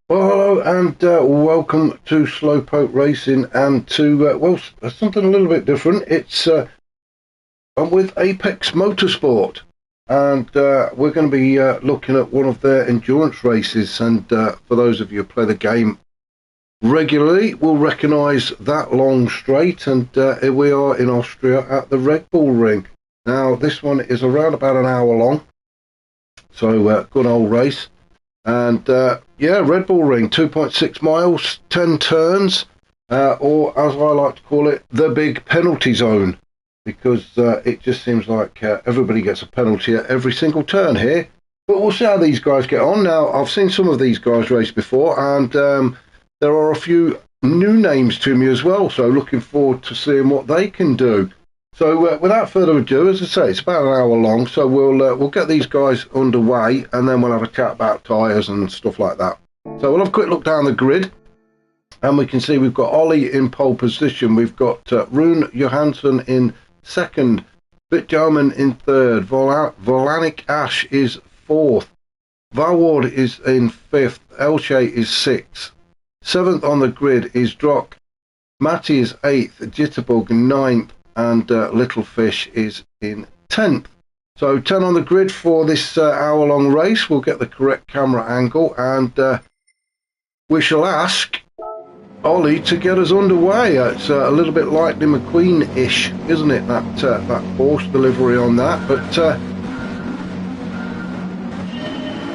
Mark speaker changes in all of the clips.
Speaker 1: Well, hello and welcome to Slowpoke Racing and to, something a little bit different. I'm with Apex Motorsport and we're going to be looking at one of their endurance races. And for those of you who play the game regularly, will recognise that long straight. And here we are in Austria at the Red Bull Ring. Now, this one is around about an hour long, so good old race. And yeah, Red Bull Ring, 2.6 miles, 10 turns, or as I like to call it, the big penalty zone, because it just seems like everybody gets a penalty at every single turn here. But we'll see how these guys get on. Now, I've seen some of these guys race before, and there are a few new names to me as well, so looking forward to seeing what they can do. So without further ado, as I say, it's about an hour long, so we'll get these guys underway, and then we'll have a chat about tyres and stuff like that. So we'll have a quick look down the grid, and we can see we've got Ollie in pole position. We've got Rune Johansson in second, Bitjarman in third, Volanik Ash is fourth, Valward is in fifth, Elche is sixth, seventh on the grid is Drock, Matty is eighth, Jitterbug ninth, and Little Fish is in 10th. So 10 on the grid for this hour-long race. We'll get the correct camera angle, and we shall ask Ollie to get us underway. It's a little bit Lightning McQueen-ish, isn't it? That horse delivery on that. But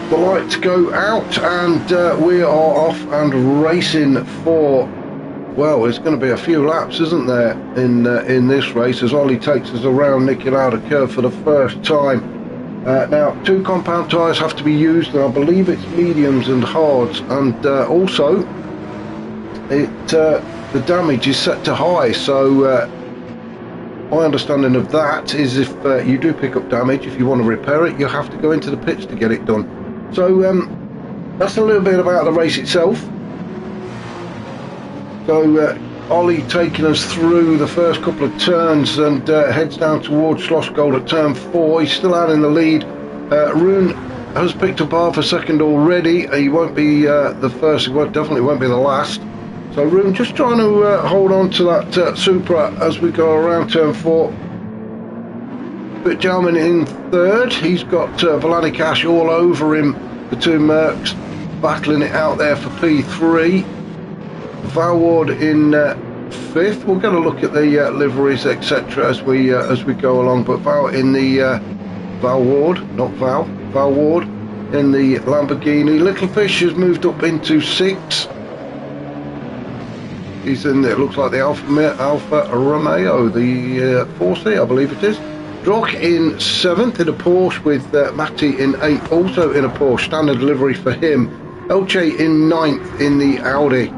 Speaker 1: the lights go out, and we are off and racing for. Well, it's going to be a few laps, isn't there, in this race, as Ollie takes us around Niki Lauda curve for the first time. Now, 2 compound tyres have to be used, and I believe it's mediums and hards, and also the damage is set to high, so my understanding of that is if you do pick up damage, if you want to repair it, you have to go into the pits to get it done. So that's a little bit about the race itself. So Ollie taking us through the first couple of turns and heads down towards Schlossgold at turn 4. He's still out in the lead. Rune has picked up half a second already. He won't be the first, he definitely won't be the last. So Rune just trying to hold on to that Supra as we go around turn 4. Bitjarman in third. He's got Volanik Ash all over him. The two Mercs battling it out there for P3. Valward in fifth. We'll get a look at the liveries, etc., as we go along. But Val in the Valward, not Val, Valward in the Lamborghini. Little Fish has moved up into 6. He's in there. It looks like the Alfa Romeo, the 4C, I believe it is. Drock in 7th in a Porsche with Matty in 8th, also in a Porsche, standard delivery for him. Elche in 9th in the Audi,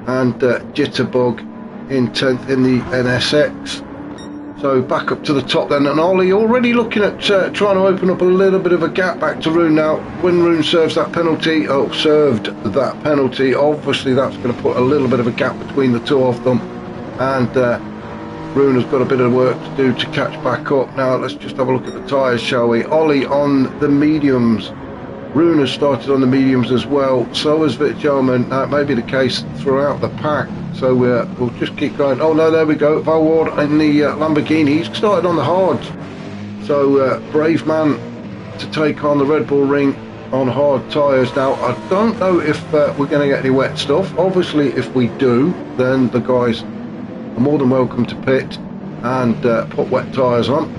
Speaker 1: and Jitterbug in 10th in the NSX. So back up to the top then, and Ollie already looking at trying to open up a little bit of a gap back to Rune. Now when Rune served that penalty, obviously that's going to put a little bit of a gap between the two of them, and Rune has got a bit of work to do to catch back up. Now let's just have a look at the tyres, shall we? Ollie on the mediums. Rune has started on the mediums as well, so has Bitjarman. That may be the case throughout the pack, so we'll just keep going. Oh no, there we go, Valward in the Lamborghini. He's started on the hards, so brave man to take on the Red Bull Ring on hard tyres. Now I don't know if we're going to get any wet stuff. Obviously if we do, then the guys are more than welcome to pit and put wet tyres on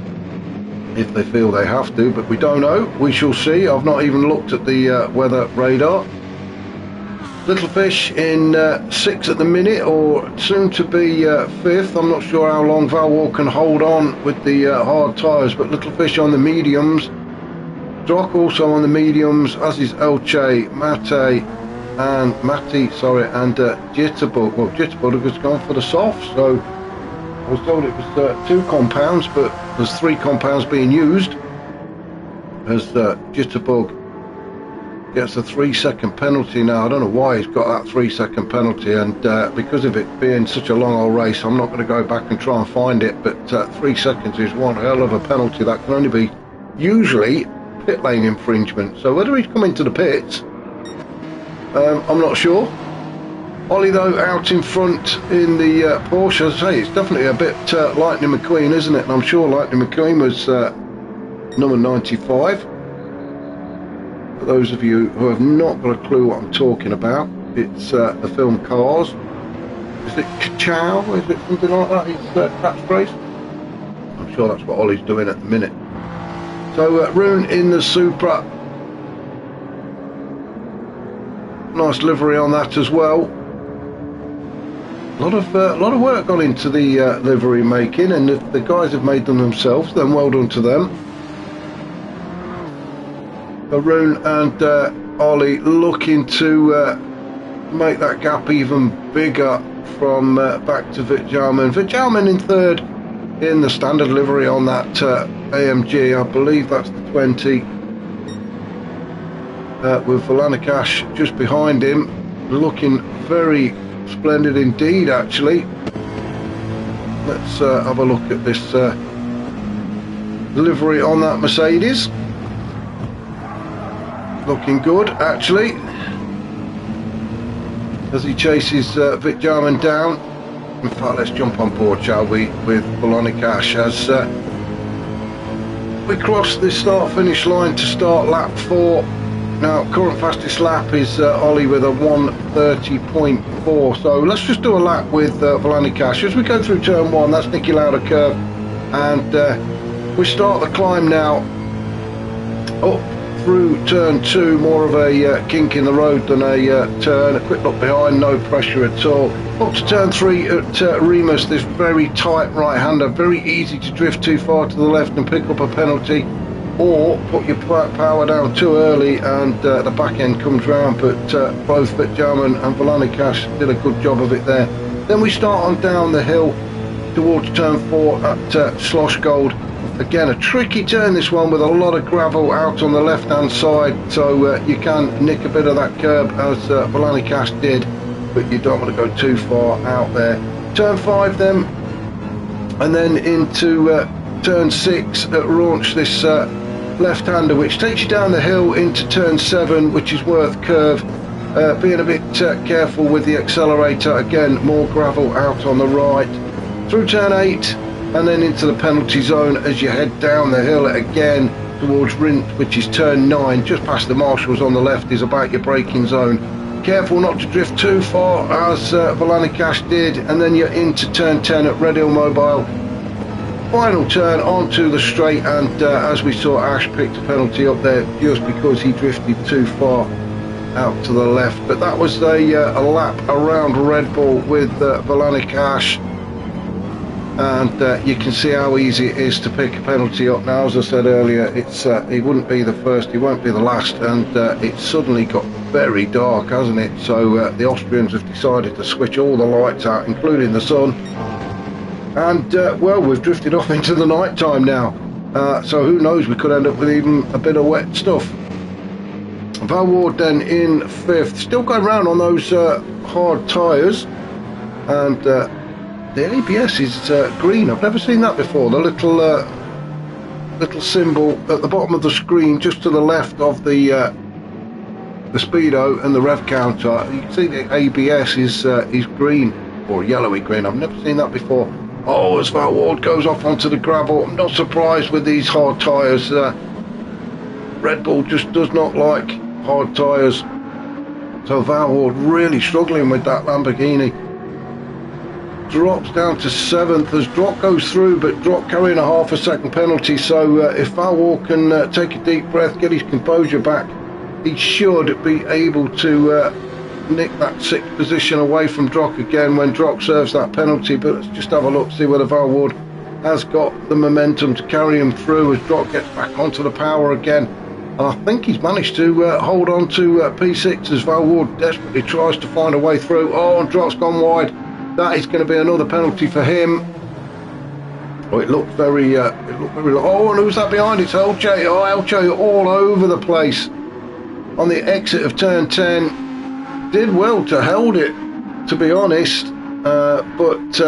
Speaker 1: if they feel they have to, but we don't know. We shall see. I've not even looked at the weather radar. Little Fish in 6th at the minute, or soon to be 5th. I'm not sure how long Valwar can hold on with the hard tyres, but Little Fish on the mediums. Drock also on the mediums, as is Elche, Matty, and Jitterbug. Well, Jitterbug has gone for the soft, so I was told it was 2 compounds, but there's 3 compounds being used, as Jitterbug gets a 3-second penalty. Now I don't know why he's got that 3-second penalty, and because of it being such a long old race, I'm not going to go back and try and find it, but 3 seconds is one hell of a penalty. That can only be usually pit lane infringement. So whether he's come into the pits I'm not sure. Ollie though out in front in the Porsche. As I say, it's definitely a bit Lightning McQueen, isn't it? And I'm sure Lightning McQueen was number 95. For those of you who have not got a clue what I'm talking about, it's the film Cars. Is it Ka-chow? Is it something like that? His catchphrase? I'm sure that's what Ollie's doing at the minute. So Rune in the Supra. Nice livery on that as well. A lot of work gone into the livery making, and if the guys have made them themselves, then well done to them. So Rune and Ollie looking to make that gap even bigger from back to Vitjaman. Vitjaman in third in the standard livery on that AMG. I believe that's the 20. With Velanikash just behind him, looking very splendid indeed, actually. Let's have a look at this livery on that Mercedes. Looking good, actually, as he chases Vitjaman down. In fact, let's jump on board, shall we, with Velanikash as we cross the start-finish line to start lap 4. Now, current fastest lap is Ollie with a 1:30.4. So let's just do a lap with Velanikash as we go through turn 1. That's Niki Lauda curve, and we start the climb now up through turn 2. More of a kink in the road than a turn. A quick look behind, no pressure at all. Up to turn 3 at Remus. This very tight right-hander, very easy to drift too far to the left and pick up a penalty, or put your power down too early and the back end comes round. But both Vitjaman and Velanikash did a good job of it there. Then we start on down the hill towards turn 4 at Sloshgold. Again, a tricky turn, this one, with a lot of gravel out on the left hand side, so you can nick a bit of that curb as Velanikash did, but you don't want to go too far out there. Turn 5 then, and then into turn 6 at Raunch, this left-hander which takes you down the hill into turn 7, which is Worth curve. Being a bit careful with the accelerator. Again, more gravel out on the right through turn 8, and then into the penalty zone as you head down the hill again towards Rint, which is turn 9, just past the marshals on the left, is about your braking zone. Careful not to drift too far as Velanikash did, and then you're into turn 10 at Red Hill Mobile. Final turn onto the straight, and as we saw, Ash picked a penalty up there just because he drifted too far out to the left. But that was a lap around Red Bull with Velanikash, and you can see how easy it is to pick a penalty up. Now, as I said earlier, it's he wouldn't be the first, he won't be the last, and it's suddenly got very dark, hasn't it? So the Austrians have decided to switch all the lights out, including the sun. And well, we've drifted off into the night time now, so who knows, we could end up with even a bit of wet stuff. Val Ward then in 5th, still going round on those hard tyres, and the ABS is green. I've never seen that before. The little symbol at the bottom of the screen just to the left of the speedo and the rev counter, you can see the ABS is green, or yellowy green. I've never seen that before. Oh, as Val Ward goes off onto the gravel, I'm not surprised with these hard tyres. Red Bull just does not like hard tyres. So Val Ward really struggling with that Lamborghini. Drops down to 7th as Drock goes through, but Drock carrying a half a second penalty. So if Val Ward can take a deep breath, get his composure back, he should be able to nick that 6th position away from Drock again when Drock serves that penalty. But let's just have a look, see whether Val Ward has got the momentum to carry him through as Drock gets back onto the power again. And I think he's managed to hold on to P6 as Val Ward desperately tries to find a way through. Oh, and Drock's gone wide. That is going to be another penalty for him. Oh, it looked very oh, and who's that behind? It's Elche. Oh, Elche all over the place on the exit of turn 10. Did well to hold it, to be honest, but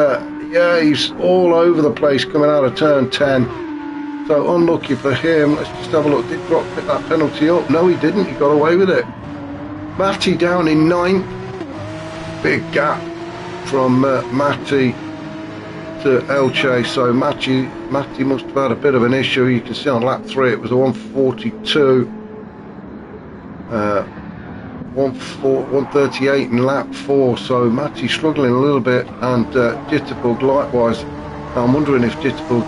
Speaker 1: yeah, he's all over the place coming out of turn 10. So unlucky for him. Let's just have a look. Did Drock pick that penalty up? No, he didn't. He got away with it. Matty down in 9th. Big gap from Matty to Elche, so Matty must have had a bit of an issue. You can see on lap 3 it was a 142, 138 in lap 4, so Matty struggling a little bit, and Jitterbug likewise. I'm wondering if Jitterbug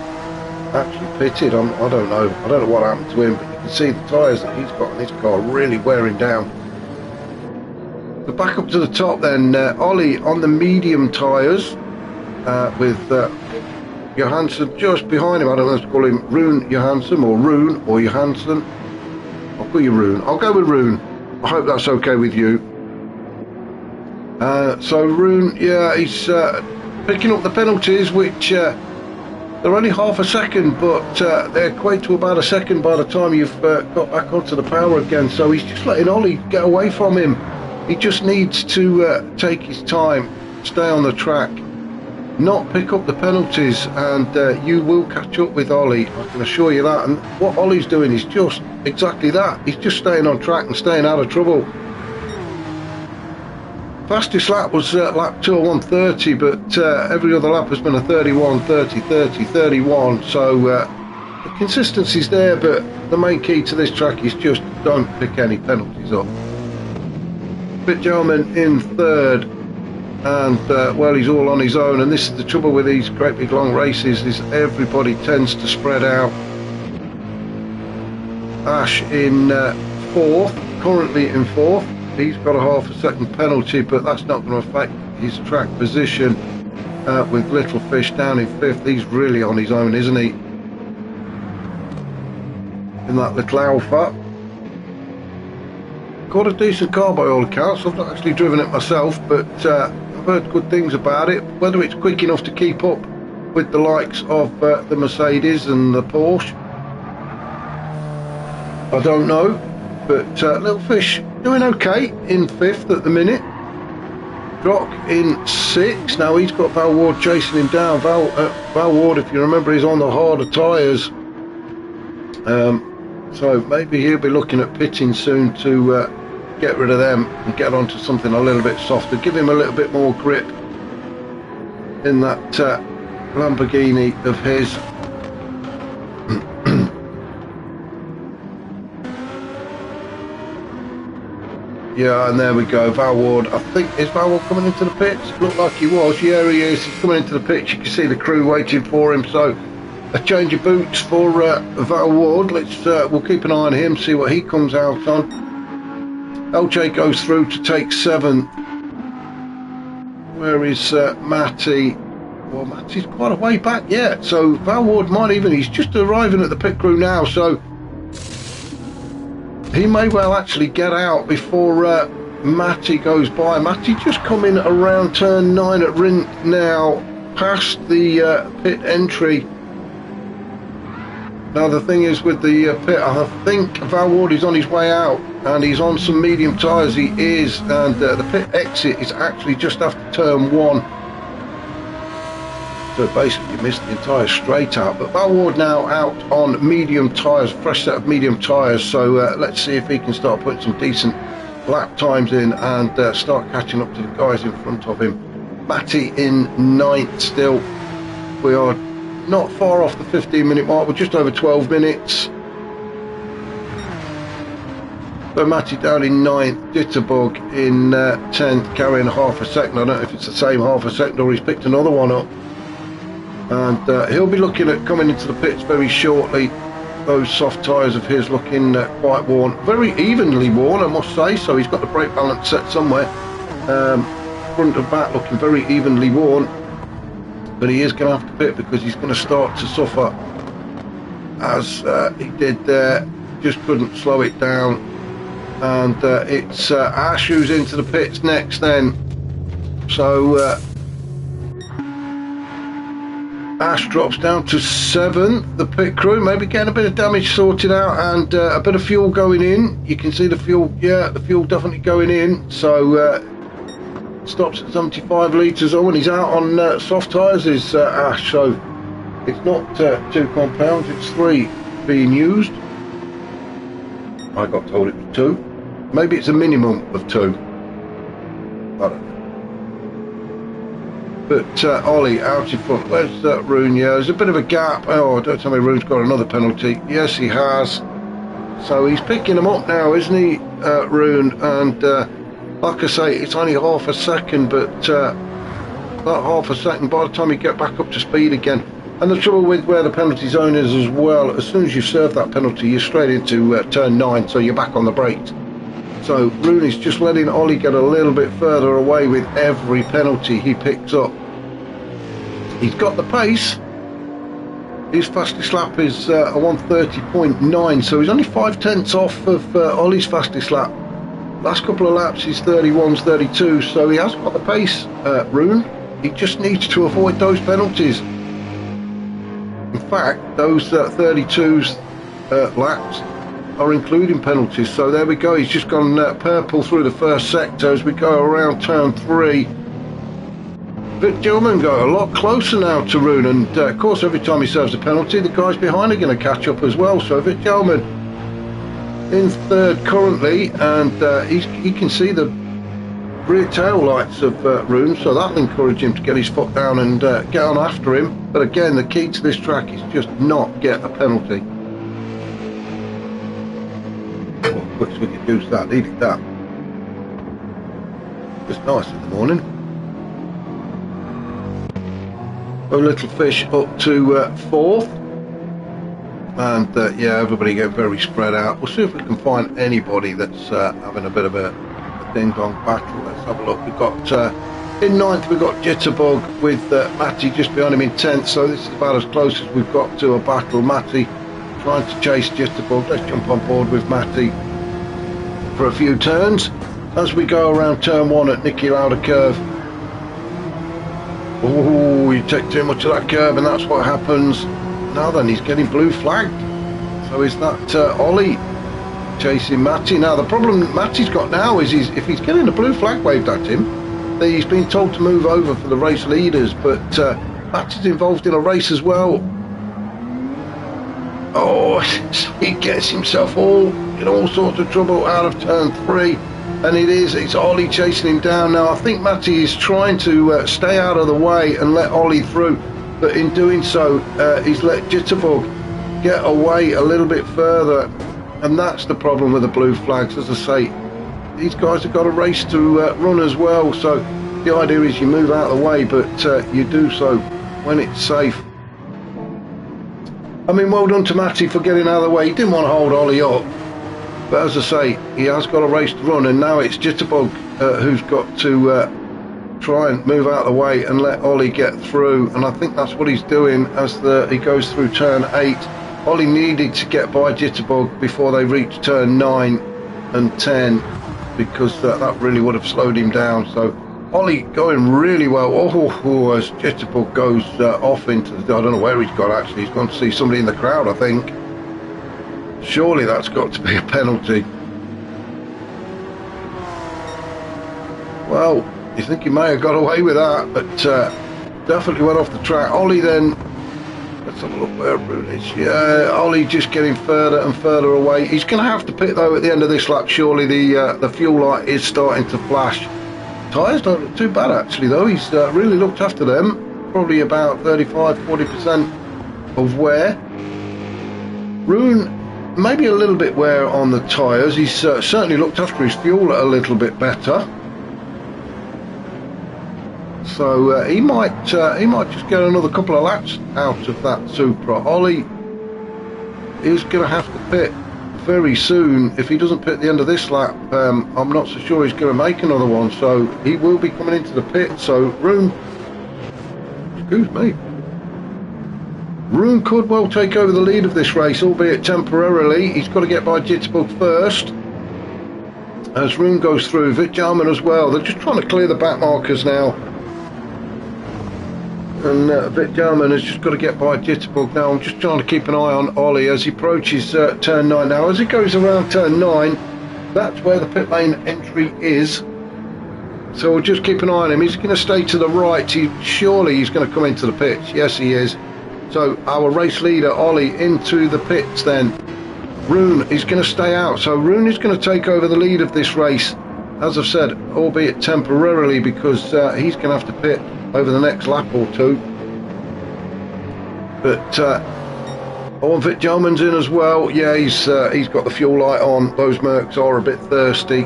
Speaker 1: actually pitted. I don't know what happened to him, but you can see the tyres that he's got in his car really wearing down. So back up to the top then, Ollie on the medium tyres, with Johansson just behind him. I don't know if to call him Rune Johansson or Rune or Johansson. I'll call you Rune. I'll go with Rune. I hope that's okay with you. So Rune, yeah, he's picking up the penalties, which they're only half a second, but they equate to about a second by the time you've got back onto the power again. So he's just letting Ollie get away from him. He just needs to take his time, stay on the track, not pick up the penalties, and you will catch up with Ollie, I can assure you that. And what Ollie's doing is just exactly that. He's just staying on track and staying out of trouble. Fastest lap was lap 2 at 130, but every other lap has been a 31, 30, 30, 31, so the consistency's there, but the main key to this track is just don't pick any penalties up. Fitzgerald in 3rd, and well, he's all on his own, and this is the trouble with these great big long races, is everybody tends to spread out. Ash in 4th, currently in 4th. He's got a half a second penalty, but that's not going to affect his track position. With Little Fish down in 5th, he's really on his own, isn't he? In that little Alpha. Got a decent car by all accounts. I've not actually driven it myself, but I've heard good things about it. Whether it's quick enough to keep up with the likes of the Mercedes and the Porsche, I don't know. But Little Fish doing okay in 5th at the minute. Drock in 6th. Now he's got Val Ward chasing him down. Val Ward, if you remember, is on the harder tyres. So maybe he'll be looking at pitting soon to get rid of them and get onto something a little bit softer. Give him a little bit more grip in that Lamborghini of his. Yeah, and there we go, Val Ward. I think, is Val Ward coming into the pits? Looked like he was. Yeah, he is. He's coming into the pits. You can see the crew waiting for him. So a change of boots for Val Ward. We'll keep an eye on him, see what he comes out on. LJ goes through to take 7th. Where is Matty? Well, Matty's quite a way back yet. So Val Ward might even, he's just arriving at the pit crew now. So he may well actually get out before Matty goes by. Matty just coming around turn 9 at Rint now, past the pit entry. Now the thing is with the pit, I think Val Ward is on his way out, and he's on some medium tyres, he is, and the pit exit is actually just after turn 1. So basically you missed the entire straight out, but Val Ward now out on medium tyres, fresh set of medium tyres, so let's see if he can start putting some decent lap times in and start catching up to the guys in front of him. Matty in 9th still. We are not far off the 15-minute mark, we're just over 12 minutes. So Matty down in 9th, Jitterbug in 10th, carrying half a second. I don't know if it's the same half a second or he's picked another one up. And he'll be looking at coming into the pits very shortly. Those soft tyres of his looking quite worn, very evenly worn I must say, so he's got the brake balance set somewhere. Front and back looking very evenly worn, but he is going to have to pit because he's going to start to suffer as he did there. Just couldn't slow it down, and it's Ash who's into the pits next then. So Ash drops down to 7th. The pit crew maybe getting a bit of damage sorted out and a bit of fuel going in. You can see the fuel, yeah, the fuel definitely going in. So stops at 75 litres. Oh, and he's out on soft tyres is Ash. So it's not 2 compounds, it's 3 being used. I got told it was 2. Maybe it's a minimum of 2. I don't know. But Ollie out in front. Where's Rune? Yeah, there's a bit of a gap. Oh, don't tell me Rune's got another penalty. Yes, he has. So he's picking them up now, isn't he, Rune? And like I say, it's only half a second, but that half a second, by the time you get back up to speed again. And the trouble with where the penalty zone is as well, as soon as you serve that penalty, you're straight into turn 9, so you're back on the brakes. So Rune is just letting Ollie get a little bit further away with every penalty he picks up. He's got the pace. His fastest lap is a 1:30.9, so he's only 5/10 off of Ollie's fastest lap. Last couple of laps he's 31s, 32, so he has got the pace, Rune. He just needs to avoid those penalties. In fact, those 32s laps are including penalties, so there we go. He's just gone purple through the first sector as we go around turn 3. But gentlemen got a lot closer now to Rune, and of course every time he serves a penalty the guys behind are going to catch up as well. So Vic Gelman in third currently, and he can see the rear tail lights of Rune, so that'll encourage him to get his foot down and get on after him. But again, the key to this track is just not get a penalty. Oh, quick swing of juice that, needed that. Just nice in the morning. A little fish up to 4th, and yeah, everybody get very spread out. We'll see if we can find anybody that's having a bit of a ding-dong battle. Let's have a look. We've got in 9th we've got Jitterbug with Matty just behind him in 10th, so this is about as close as we've got to a battle. Matty trying to chase Jitterbug. Let's jump on board with Matty for a few turns as we go around turn 1 at Nicky Lauda curve. Oh, you take too much of that curve and that's what happens. Now then, he's getting blue flagged. So is that Ollie chasing Matty? Now the problem Matty's got now is if he's getting a blue flag waved at him, he's been told to move over for the race leaders, but Matty's involved in a race as well. Oh, he gets himself in all sorts of trouble out of turn 3. And it's Ollie chasing him down now. I think Matty is trying to stay out of the way and let Ollie through, but in doing so he's let Jitterbug get away a little bit further, and that's the problem with the blue flags. As I say, these guys have got a race to run as well, so the idea is you move out of the way, but you do so when it's safe. I mean, well done to Matty for getting out of the way. He didn't want to hold Ollie up. But as I say, he has got a race to run, and now it's Jitterbug who's got to try and move out of the way and let Ollie get through. And I think that's what he's doing as he goes through turn 8. Ollie needed to get by Jitterbug before they reach turn 9 and 10, because that really would have slowed him down. So Ollie going really well. Oh, as Jitterbug goes off into I don't know where he's gone actually. He's gone to see somebody in the crowd, I think. Surely that's got to be a penalty. Well, you think he may have got away with that, but definitely went off the track. Ollie then, let's have a look where Rune is. Yeah, Ollie just getting further and further away. He's going to have to pit though at the end of this lap. Surely the fuel light is starting to flash. Tyres don't look too bad actually though. He's really looked after them. Probably about 35-40% of wear. Rune maybe a little bit wear on the tyres. He's certainly looked after his fuel a little bit better, so he might just get another couple of laps out of that Supra. Ollie is going to have to pit very soon. If he doesn't pit at the end of this lap, I'm not so sure he's going to make another one, so he will be coming into the pit. So Rune could well take over the lead of this race, albeit temporarily. He's got to get by Jitterbug first. As Rune goes through, Vic Gelman as well. They're just trying to clear the back markers now. And Vic Gelman has just got to get by Jitterbug now. I'm just trying to keep an eye on Ollie as he approaches turn 9 now. As he goes around turn 9, that's where the pit lane entry is. So we'll just keep an eye on him. He's going to stay to the right. Surely he's going to come into the pits. Yes, he is. So our race leader Ollie into the pits then. Rune is going to stay out, so Rune is going to take over the lead of this race, as I've said, albeit temporarily, because he's going to have to pit over the next lap or two. But Vic Jarman's in as well. Yeah, he's got the fuel light on. Those Mercs are a bit thirsty.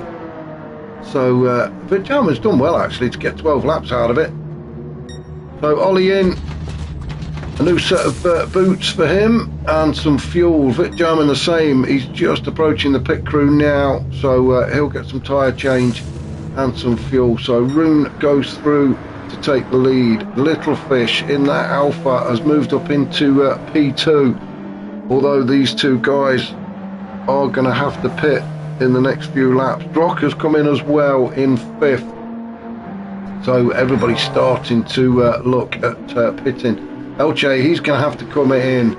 Speaker 1: So Vic Jarman's done well actually to get 12 laps out of it. So Ollie in, a new set of boots for him and some fuel. Vic Jarman the same. He's just approaching the pit crew now, so he'll get some tyre change and some fuel. So Rune goes through to take the lead. Little Fish in that Alpha has moved up into P2, although these two guys are going to have to pit in the next few laps. Drock has come in as well in 5th, so everybody's starting to look at pitting. Elche, he's going to have to come in.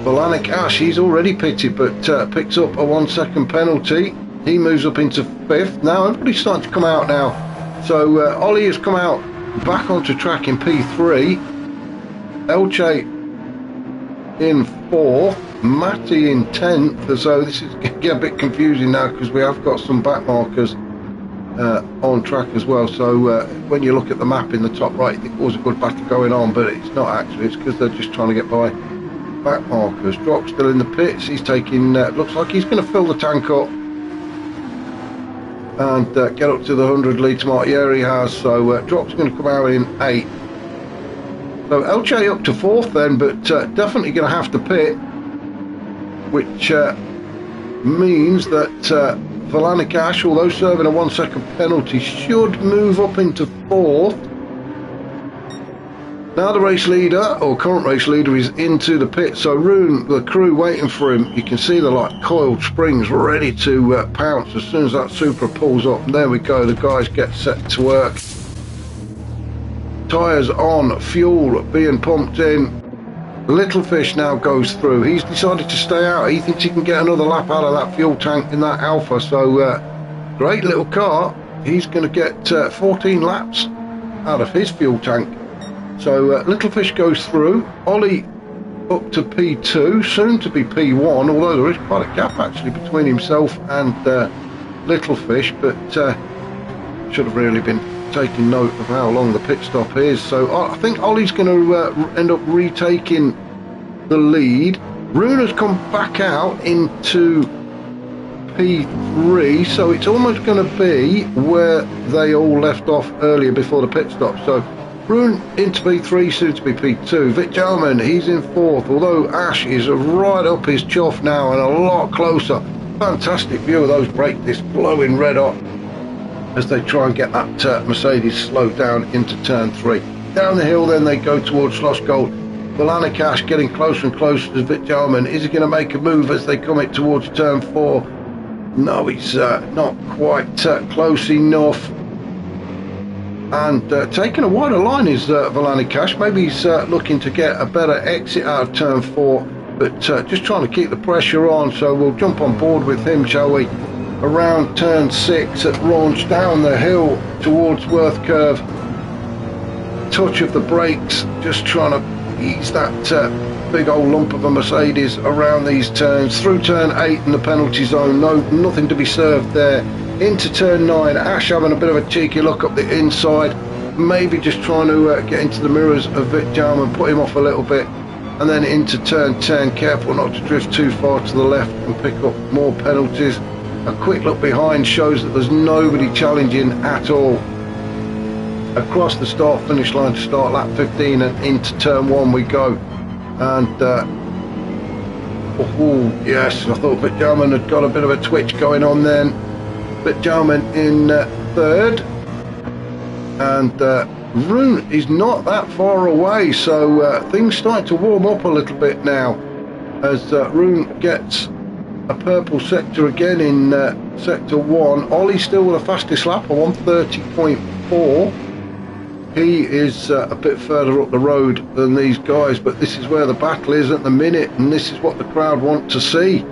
Speaker 1: Volanik Ash, he's already pitted, but picks up a 1 second penalty. He moves up into 5th. Now everybody's starting to come out now. So Ollie has come out back onto track in P3. Elche in 4th. Matty in 10th. So this is going to get a bit confusing now because we have got some back markers on track as well. So when you look at the map in the top right, you think there's a good battle going on, but it's not actually. It's because they're just trying to get by back markers. Drock's still in the pits. He's taking, looks like he's going to fill the tank up and get up to the 100 litre mark. Yeah, he has. So Drock's going to come out in 8th. So Elche up to 4th then, but definitely going to have to pit, which means that Volanik Ash, although serving a 1 second penalty, should move up into 4th. Now the race leader, or current race leader, is into the pit. So Rune, the crew waiting for him. You can see the like coiled springs ready to pounce as soon as that Supra pulls up. And there we go, the guys get set to work. Tyres on, fuel being pumped in. Little Fish now goes through. He's decided to stay out. He thinks he can get another lap out of that fuel tank in that Alpha. So great little car. He's going to get 14 laps out of his fuel tank. So Little Fish goes through. Ollie up to P2, soon to be P1, although there is quite a gap actually between himself and Little Fish, but should have really been taking note of how long the pit stop is. So I think Ollie's going to end up retaking the lead. Rune has come back out into P3, so it's almost going to be where they all left off earlier before the pit stop. So Rune into P3, soon to be P2. Vic Jarman, he's in 4th, although Ash is right up his chuff now and a lot closer. Fantastic view of those brake discs glowing red hot as they try and get that Mercedes slowed down into turn 3. Down the hill then they go towards Schloss Gold. Volanik Ash getting closer and closer to Vic Jarman. Is he going to make a move as they come it towards turn 4? No, he's not quite close enough. And taking a wider line is Volanik Ash. Maybe he's looking to get a better exit out of turn 4, but just trying to keep the pressure on. So we'll jump on board with him, shall we? Around turn 6 at launch, down the hill towards Worth Curve. Touch of the brakes, just trying to ease that big old lump of a Mercedes around these turns. Through turn 8 in the penalty zone, nothing to be served there. Into turn 9, Ash having a bit of a cheeky look up the inside, maybe just trying to get into the mirrors of Vic Jarman, put him off a little bit. And then into turn 10, careful not to drift too far to the left and pick up more penalties. A quick look behind shows that there's nobody challenging at all. Across the start finish line to start lap 15 and into turn 1 we go. And oh yes, I thought Vic Jarman had got a bit of a twitch going on then. Vic Jarman in 3rd, and Rune is not that far away, so things start to warm up a little bit now as Rune gets a purple sector again in sector 1. Ollie's still with the fastest lap, a 1:30.4. He is a bit further up the road than these guys, but this is where the battle is at the minute, and this is what the crowd want to see.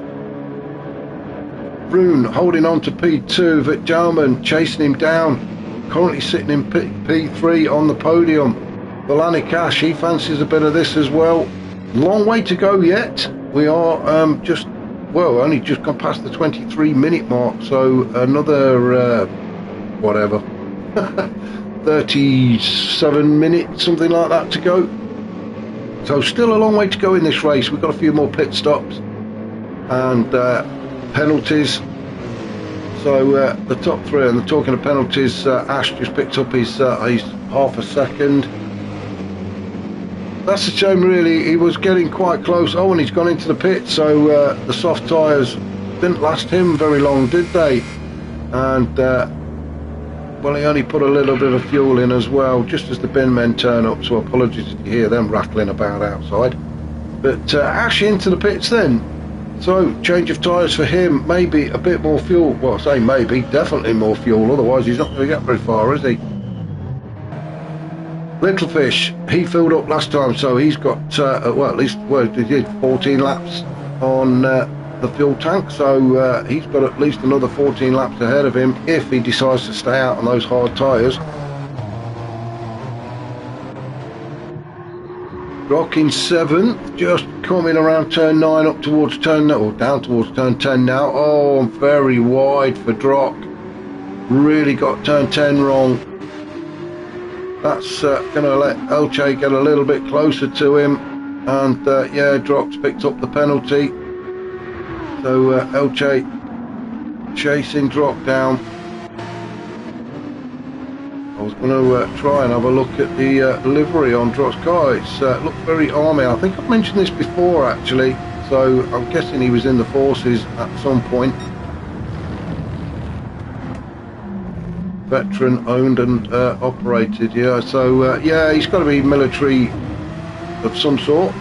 Speaker 1: Rune holding on to P2, Vic Jarman chasing him down, currently sitting in P3 on the podium. Volanik Ash, he fancies a bit of this as well. Long way to go yet. We are just well, only just gone past the 23-minute mark, so another whatever 37 minutes, something like that, to go. So still a long way to go in this race. We've got a few more pit stops and penalties. So the top three, and talking of penalties, Ash just picked up his half a second. That's a shame, really. He was getting quite close. Oh, and he's gone into the pit, so the soft tyres didn't last him very long, did they? And well, he only put a little bit of fuel in as well, just as the bin men turn up, so apologies if you hear them rattling about outside. But Ash into the pits then. So, change of tyres for him, maybe a bit more fuel. Well, I say maybe, definitely more fuel, otherwise he's not going to get very far, is he? Little Fish, he filled up last time, so he's got, well, at least, well, he did 14 laps on the fuel tank, so he's got at least another 14 laps ahead of him if he decides to stay out on those hard tyres. Rock in 7th, just coming around turn 9 up towards turn, or down towards turn 10 now. Oh, very wide for Drock. Really got turn 10 wrong. That's going to let Elche get a little bit closer to him. And yeah, Drock's picked up the penalty. So Elche chasing Drock down. I was going to try and have a look at the livery on Drock's car. It's looked very army. I think I've mentioned this before, actually, so I'm guessing he was in the forces at some point. Veteran owned and operated, yeah, so yeah, he's got to be military of some sort.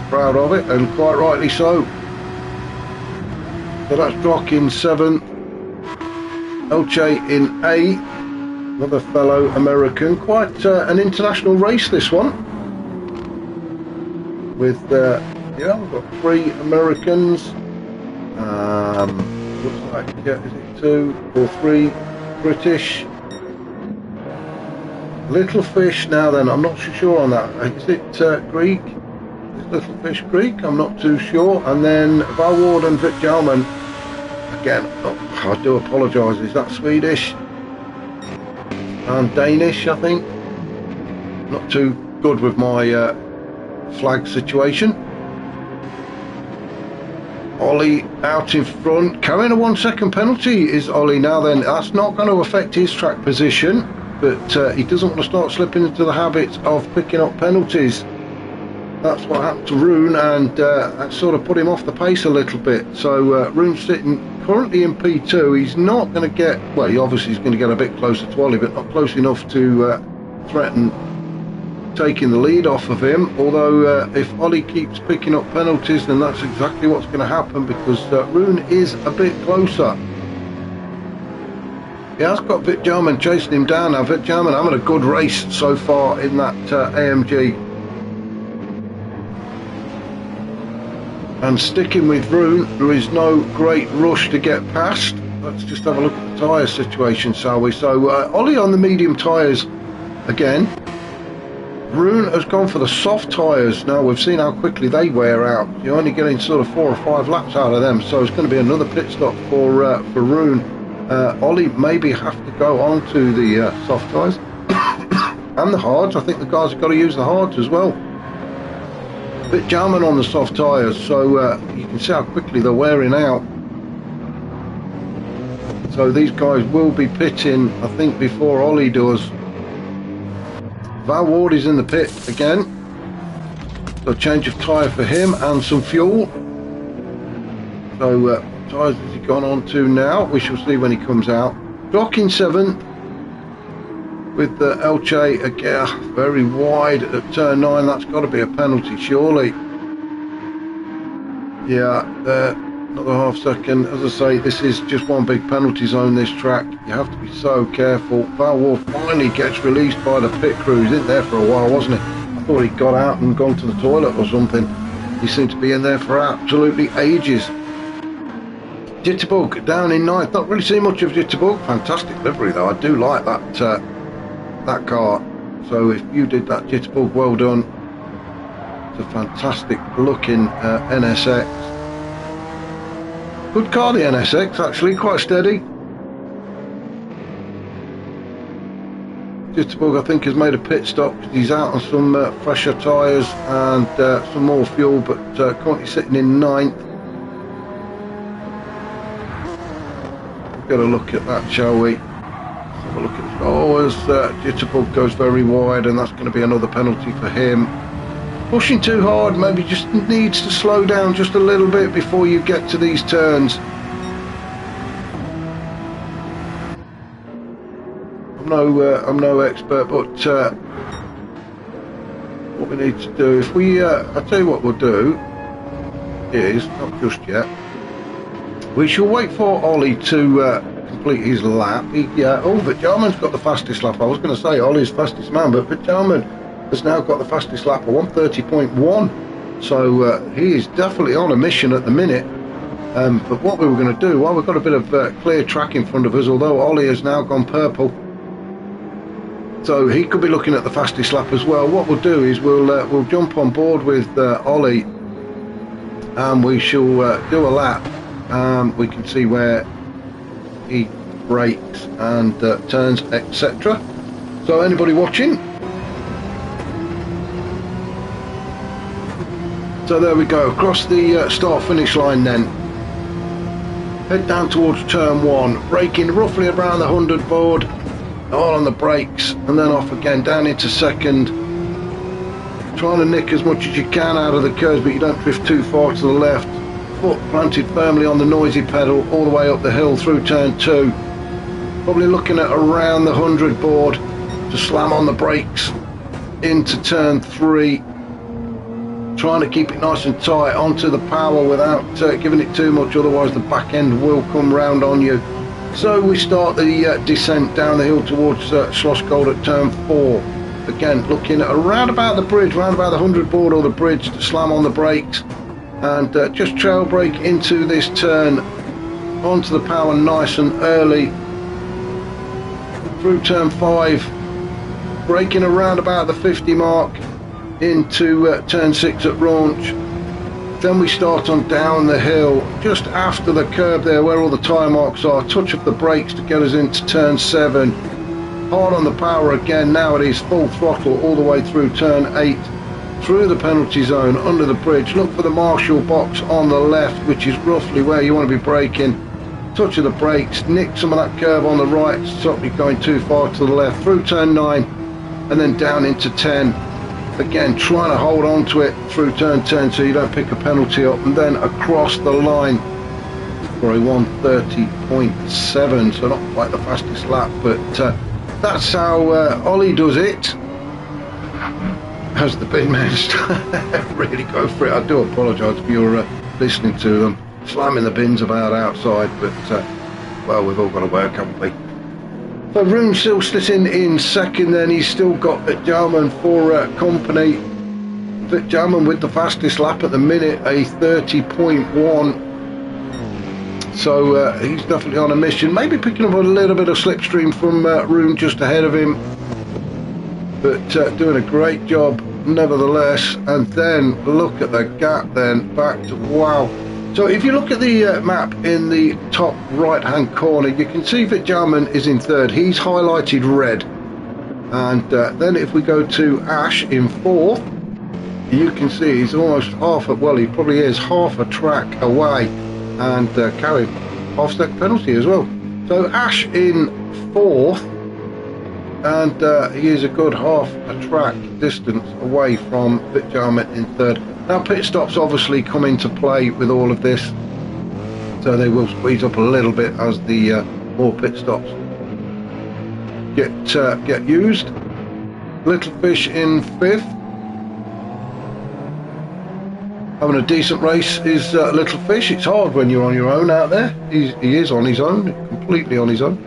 Speaker 1: Proud of it, and quite rightly so. So that's Drock in 7th. Elche in 8th, another fellow American. Quite an international race, this one. With, yeah, we've got 3 Americans. Looks like, yeah, is it 2 or 3 British? Little Fish, now then, I'm not too sure on that. Is it Greek? Is Little Fish Greek? I'm not too sure. And then Valward and Vitjalman. Again, oh, I do apologise, is that Swedish? And Danish, I think. Not too good with my flag situation. Ollie out in front, carrying a 1 second penalty is Ollie now then. That's not going to affect his track position, but he doesn't want to start slipping into the habit of picking up penalties. That's what happened to Rune, and that sort of put him off the pace a little bit. So Rune's sitting currently in P2. He's not going to get, well, he obviously is going to get a bit closer to Ollie, but not close enough to threaten taking the lead off of him. Although if Ollie keeps picking up penalties, then that's exactly what's going to happen, because Rune is a bit closer. He has got Vitjalman chasing him down now. Vitjalman having a good race so far in that AMG. And sticking with Rune, there is no great rush to get past. Let's just have a look at the tyre situation, shall we? So Ollie on the medium tyres again. Rune has gone for the soft tyres. Now we've seen how quickly they wear out. You're only getting sort of 4 or 5 laps out of them, so it's going to be another pit stop for Rune. Ollie maybe have to go on to the soft tyres and the hards. I think the guys have got to use the hards as well. Bit jamming on the soft tyres, so you can see how quickly they're wearing out. So these guys will be pitting, I think, before Ollie does. Valward is in the pit again, so change of tyre for him and some fuel. So what tyres has he gone on to now? We shall see when he comes out. Drock in 7th with the Elche again, very wide at turn 9. That's got to be a penalty, surely. Yeah, another half second. As I say, this is just one big penalty zone, this track. You have to be so careful. Valward finally gets released by the pit crew. He's in there for a while, wasn't he? I thought he got out and gone to the toilet or something. He seemed to be in there for absolutely ages. Jitterbug down in 9th. Not really seen much of Jitterbug. Fantastic livery though. I do like that that car. So if you did that, Jitterbug, well done. It's a fantastic looking NSX. Good car, the NSX, actually, quite steady. Jitterbug, I think, has made a pit stop because he's out on some fresher tyres and some more fuel, but currently sitting in 9th. We'll get a look at that, shall we? Have a look at the, oh, as Jitterbug goes very wide, and that's going to be another penalty for him. Pushing too hard, maybe just needs to slow down just a little bit before you get to these turns. I'm no expert, but what we need to do, if we, I'll tell you what we'll do is, not just yet, we shall wait for Ollie to complete his lap. Oh, Vitjalman's got the fastest lap. I was going to say Ollie's fastest man, but Vitjalman has now got the fastest lap of 1:30.1, so he is definitely on a mission at the minute. But what we were going to do, well, we've got a bit of clear track in front of us, although Ollie has now gone purple, so he could be looking at the fastest lap as well. What we'll do is we'll jump on board with Ollie, and we shall do a lap. We can see where he brakes and turns, etc. So anybody watching? So there we go, across the start finish line then. Head down towards turn 1, braking roughly around the 100 board, all on the brakes, and then off again down into second. Trying to nick as much as you can out of the curves, but you don't drift too far to the left. Foot planted firmly on the noisy pedal all the way up the hill through turn 2. Probably looking at around the 100 board to slam on the brakes into turn 3. Trying to keep it nice and tight onto the power without giving it too much, otherwise the back end will come round on you. So we start the descent down the hill towards Schlossgold at turn 4. Again, looking at around about the bridge, around about the 100 board or the bridge, to slam on the brakes and just trail brake into this turn, onto the power nice and early. Through turn 5, braking around about the 50 mark into turn 6 at Raunch. Then we start on down the hill just after the curb there where all the tyre marks are, touch of the brakes to get us into turn 7, hard on the power again. Now it is full throttle all the way through turn 8, through the penalty zone, under the bridge. Look for the marshal box on the left, which is roughly where you want to be braking. Touch of the brakes, nick some of that curve on the right to stop you going too far to the left, through turn 9 and then down into 10. Again, trying to hold on to it through turn 10 so you don't pick a penalty up, and then across the line for a 1:30.7, so not quite the fastest lap, but that's how Ollie does it. As the bin men really go for it. I do apologise if you're listening to them slamming the bins about outside, but well, we've all got to work, haven't we? So Roon's still sitting in second, then he's still got Vitjalman for company. Vitjalman with the fastest lap at the minute, a 30.1. So he's definitely on a mission, maybe picking up a little bit of slipstream from Roon just ahead of him, but doing a great job nevertheless. And then look at the gap then, back to, wow. So if you look at the map in the top right hand corner, you can see Vitjalman is in third, he's highlighted red. And then if we go to Ash in fourth, you can see he's almost half a, well, he probably is half a track away, and carried half-step penalty as well. So Ash in fourth, and he is a good half a track distance away from Vitjalman in third. Now pit stops obviously come into play with all of this, so they will squeeze up a little bit as the more pit stops get used. Little Fish in fifth, having a decent race is Little Fish. It's hard when you're on your own out there. He is on his own, completely on his own.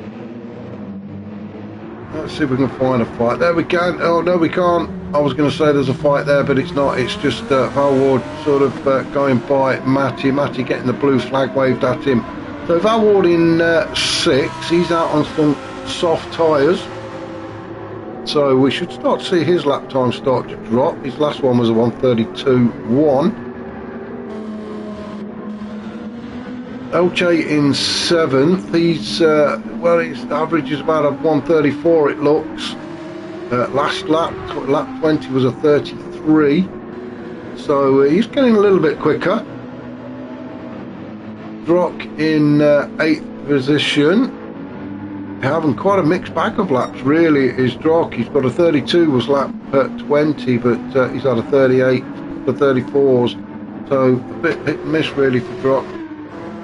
Speaker 1: Let's see if we can find a fight. There we can. Oh no, we can't. I was going to say there's a fight there, but it's not. It's just Valward sort of going by Matty getting the blue flag waved at him. So Valward in 6, he's out on some soft tyres. So we should start to see his lap time start to drop. His last one was a 1:32.1. LJ in 7th. He's well, his average is about a 1:34 it looks. Last lap 20 was a 33. So he's getting a little bit quicker. Drock in 8th position. Having quite a mixed bag of laps really is Drock. He's got a 32 was lap 20, but he's had a 38 for 34s, so a bit hit and miss really for Drock.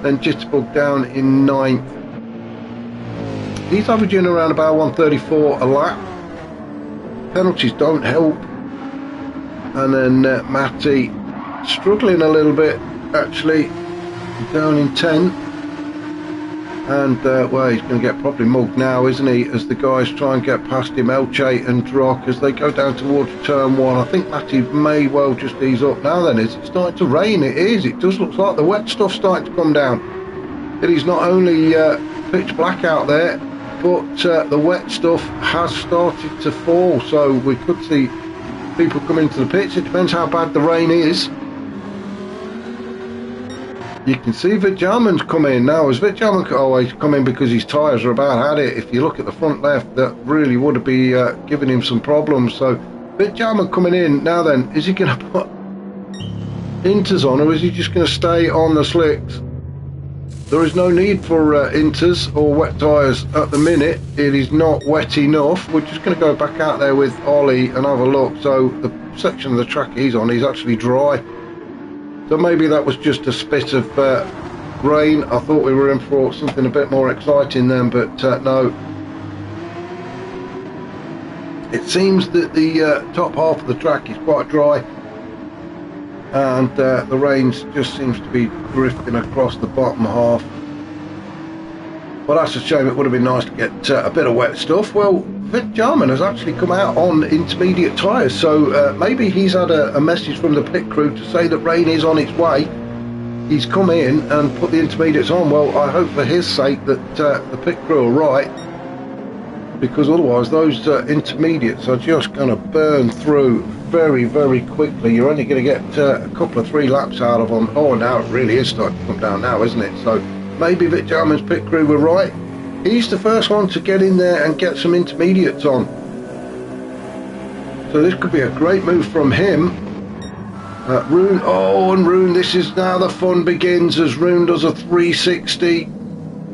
Speaker 1: Then Jitterbug down in 9th. He's averaging around about 1:34 a lap. Penalties don't help. And then Matty struggling a little bit actually, down in 10th. And well, he's going to get properly mugged now, isn't he, as the guys try and get past him, Elche and Drock, as they go down towards turn 1. I think Matty may well just ease up now then. Is it starting to rain? It is. It does look like the wet stuff's starting to come down. It is not only pitch black out there, but the wet stuff has started to fall, so we could see people come into the pits. It depends how bad the rain is. You can see Vic Jarman's come in now. As Vic Jarman, oh, he's come in because his tyres are about had it. If you look at the front left, that really would be giving him some problems. So Vic Jarman coming in now. Then is he going to put inters on, or is he just going to stay on the slicks? There is no need for inters or wet tyres at the minute. It is not wet enough. We're just going to go back out there with Ollie and have a look. So the section of the track he's on is actually dry. So maybe that was just a spit of rain. I thought we were in for something a bit more exciting then, but no. It seems that the top half of the track is quite dry, and the rain just seems to be drifting across the bottom half. Well, that's a shame. It would have been nice to get a bit of wet stuff. Well, Vic Jarman has actually come out on intermediate tyres, so maybe he's had a message from the pit crew to say that rain is on its way. He's come in and put the intermediates on. Well, I hope for his sake that the pit crew are right, because otherwise those intermediates are just going to burn through very, very quickly. You're only going to get a couple of 3 laps out of them. Oh, now it really is starting to come down now, isn't it? So maybe Vic Jarman's pit crew were right. He's the first one to get in there and get some intermediates on. So this could be a great move from him. Rune, oh, and Rune, this is now the fun begins as Rune does a 360.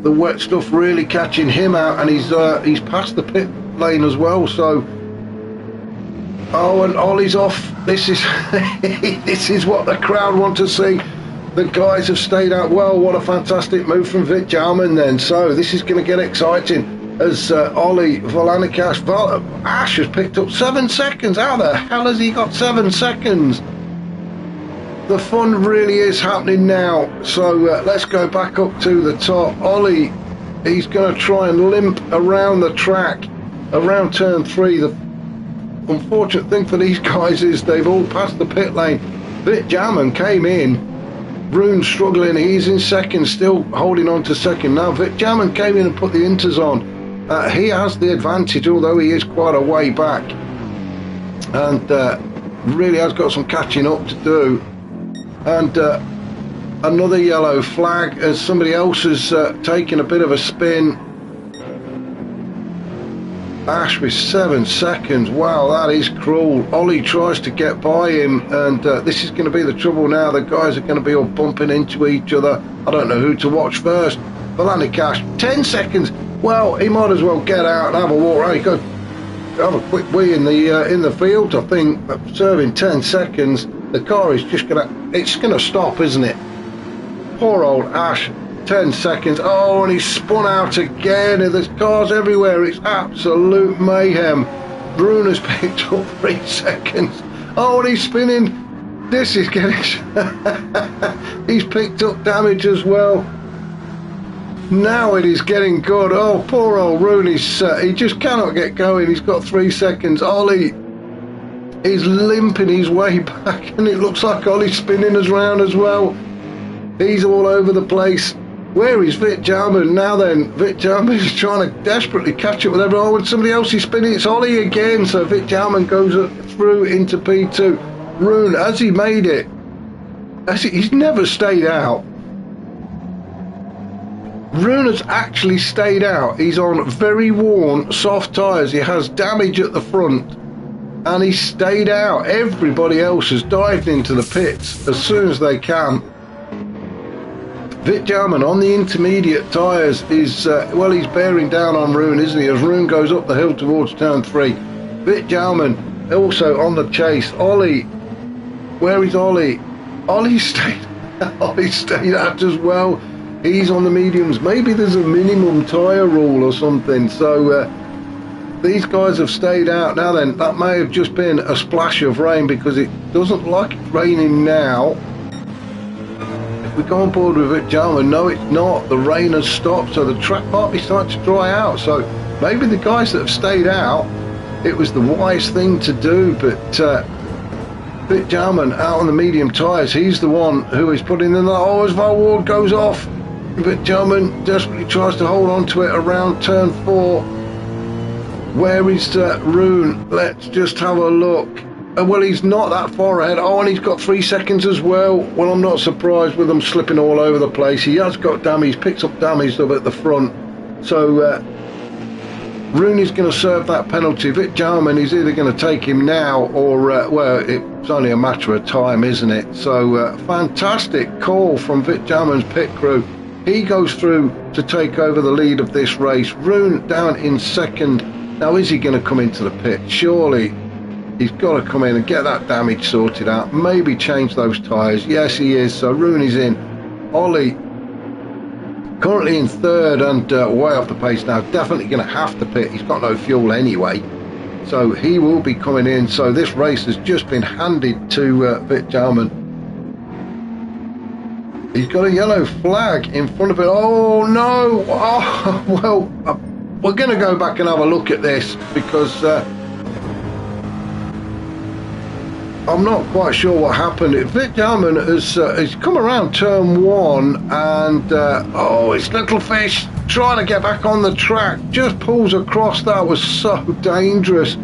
Speaker 1: The wet stuff really catching him out, and he's past the pit lane as well. So, oh, and Ollie's off. This is this is what the crowd want to see. The guys have stayed out well. What a fantastic move from Vic Jarman then. So this is going to get exciting as Ollie Volanikash, Ash has picked up 7 seconds. How the hell has he got 7 seconds? The fun really is happening now. So let's go back up to the top. Ollie, he's going to try and limp around the track, around turn 3. The unfortunate thing for these guys is they've all passed the pit lane. Vic Jarman came in. Rune struggling, he's in second, still holding on to second. Now Vic Jarman came in and put the inters on. He has the advantage, although he is quite a way back, and really has got some catching up to do. And another yellow flag as somebody else has taken a bit of a spin. Ash with 7 seconds. Wow, that is cruel. Ollie tries to get by him, and this is going to be the trouble now. The guys are going to be all bumping into each other. I don't know who to watch first. Volanikash, 10 seconds. Well, he might as well get out and have a walk around. He go have a quick wee in the field. I think serving 10 seconds. The car is just it's gonna stop, isn't it? Poor old Ash. 10 seconds. Oh, and he's spun out again. There's cars everywhere. It's absolute mayhem. Bruno's picked up 3 seconds. Oh, and he's spinning. This is getting... he's picked up damage as well. Now it is getting good. Oh, poor old Rooney. He just cannot get going. He's got 3 seconds. Ollie is limping his way back, and it looks like Ollie's spinning us round as well. He's all over the place. Where is Vic Jarman? Now then, Vic Jarman is trying to desperately catch up with everyone. Oh, and somebody else is spinning. It's Ollie again. So Vic Jarman goes through into P2. Rune, has he made it? He's never stayed out. Rune has actually stayed out. He's on very worn, soft tyres. He has damage at the front. And he stayed out. Everybody else has dived into the pits as soon as they can. Vic Jarman on the intermediate tyres is, well, he's bearing down on Rune, isn't he? As Rune goes up the hill towards turn 3. Vic Jarman also on the chase. Ollie, where is Ollie? Ollie stayed out as well. He's on the mediums. Maybe there's a minimum tyre rule or something. So these guys have stayed out. Now then, that may have just been a splash of rain because it doesn't like it's raining now. If we go on board with Vic Jarman, no it's not. The rain has stopped, so the track might be starting to dry out. So maybe the guys that have stayed out, it was the wise thing to do. But Vic Jarman out on the medium tyres, he's the one who is putting in the... Oh, as Val Ward goes off, Vic Jarman desperately tries to hold on to it around turn 4. Where is Rune? Let's just have a look. Well, he's not that far ahead. Oh, and he's got 3 seconds as well. Well, I'm not surprised with them slipping all over the place. He has got damage, picks up damage up at the front. So Rune is going to serve that penalty. Vic Jarman is either going to take him now or, well, it's only a matter of time, isn't it? So fantastic call from Vic Jarman's pit crew. He goes through to take over the lead of this race. Rune down in second. Now, is he going to come into the pit? Surely he's got to come in and get that damage sorted out. Maybe change those tyres. Yes, he is. So Rune is in. Ollie currently in third and way off the pace now. Definitely going to have to pit. He's got no fuel anyway. So he will be coming in. So this race has just been handed to Vic Jarman. He's got a yellow flag in front of it. Oh no! Oh, well, we're going to go back and have a look at this because I'm not quite sure what happened. Vic Jarman has come around turn 1 and oh, it's Little Fish trying to get back on the track. Just pulls across. That was so dangerous.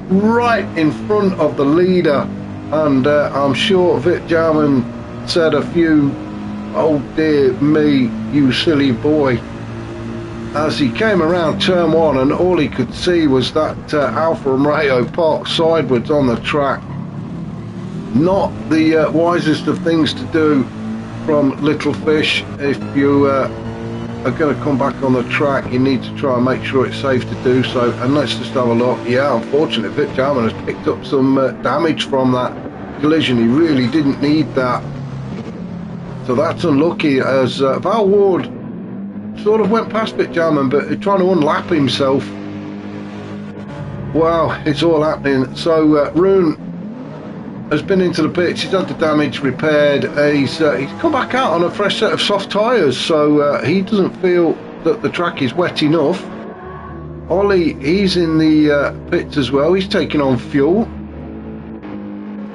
Speaker 1: Right in front of the leader. And I'm sure Vic Jarman said a few, "Oh dear me, you silly boy," as he came around turn 1 and all he could see was that Alfa Romeo parked sideways on the track. Not the wisest of things to do from Little Fish. If you are going to come back on the track, you need to try and make sure it's safe to do so. And let's just have a look. Yeah, unfortunately Vic Jarman has picked up some damage from that collision. He really didn't need that. So that's unlucky, as Val Ward sort of went past Vic Jarman, but trying to unlap himself. Wow, it's all happening. So Rune has been into the pits. He's had the damage repaired. He's come back out on a fresh set of soft tyres, so he doesn't feel that the track is wet enough. Ollie, he's in the pits as well. He's taking on fuel.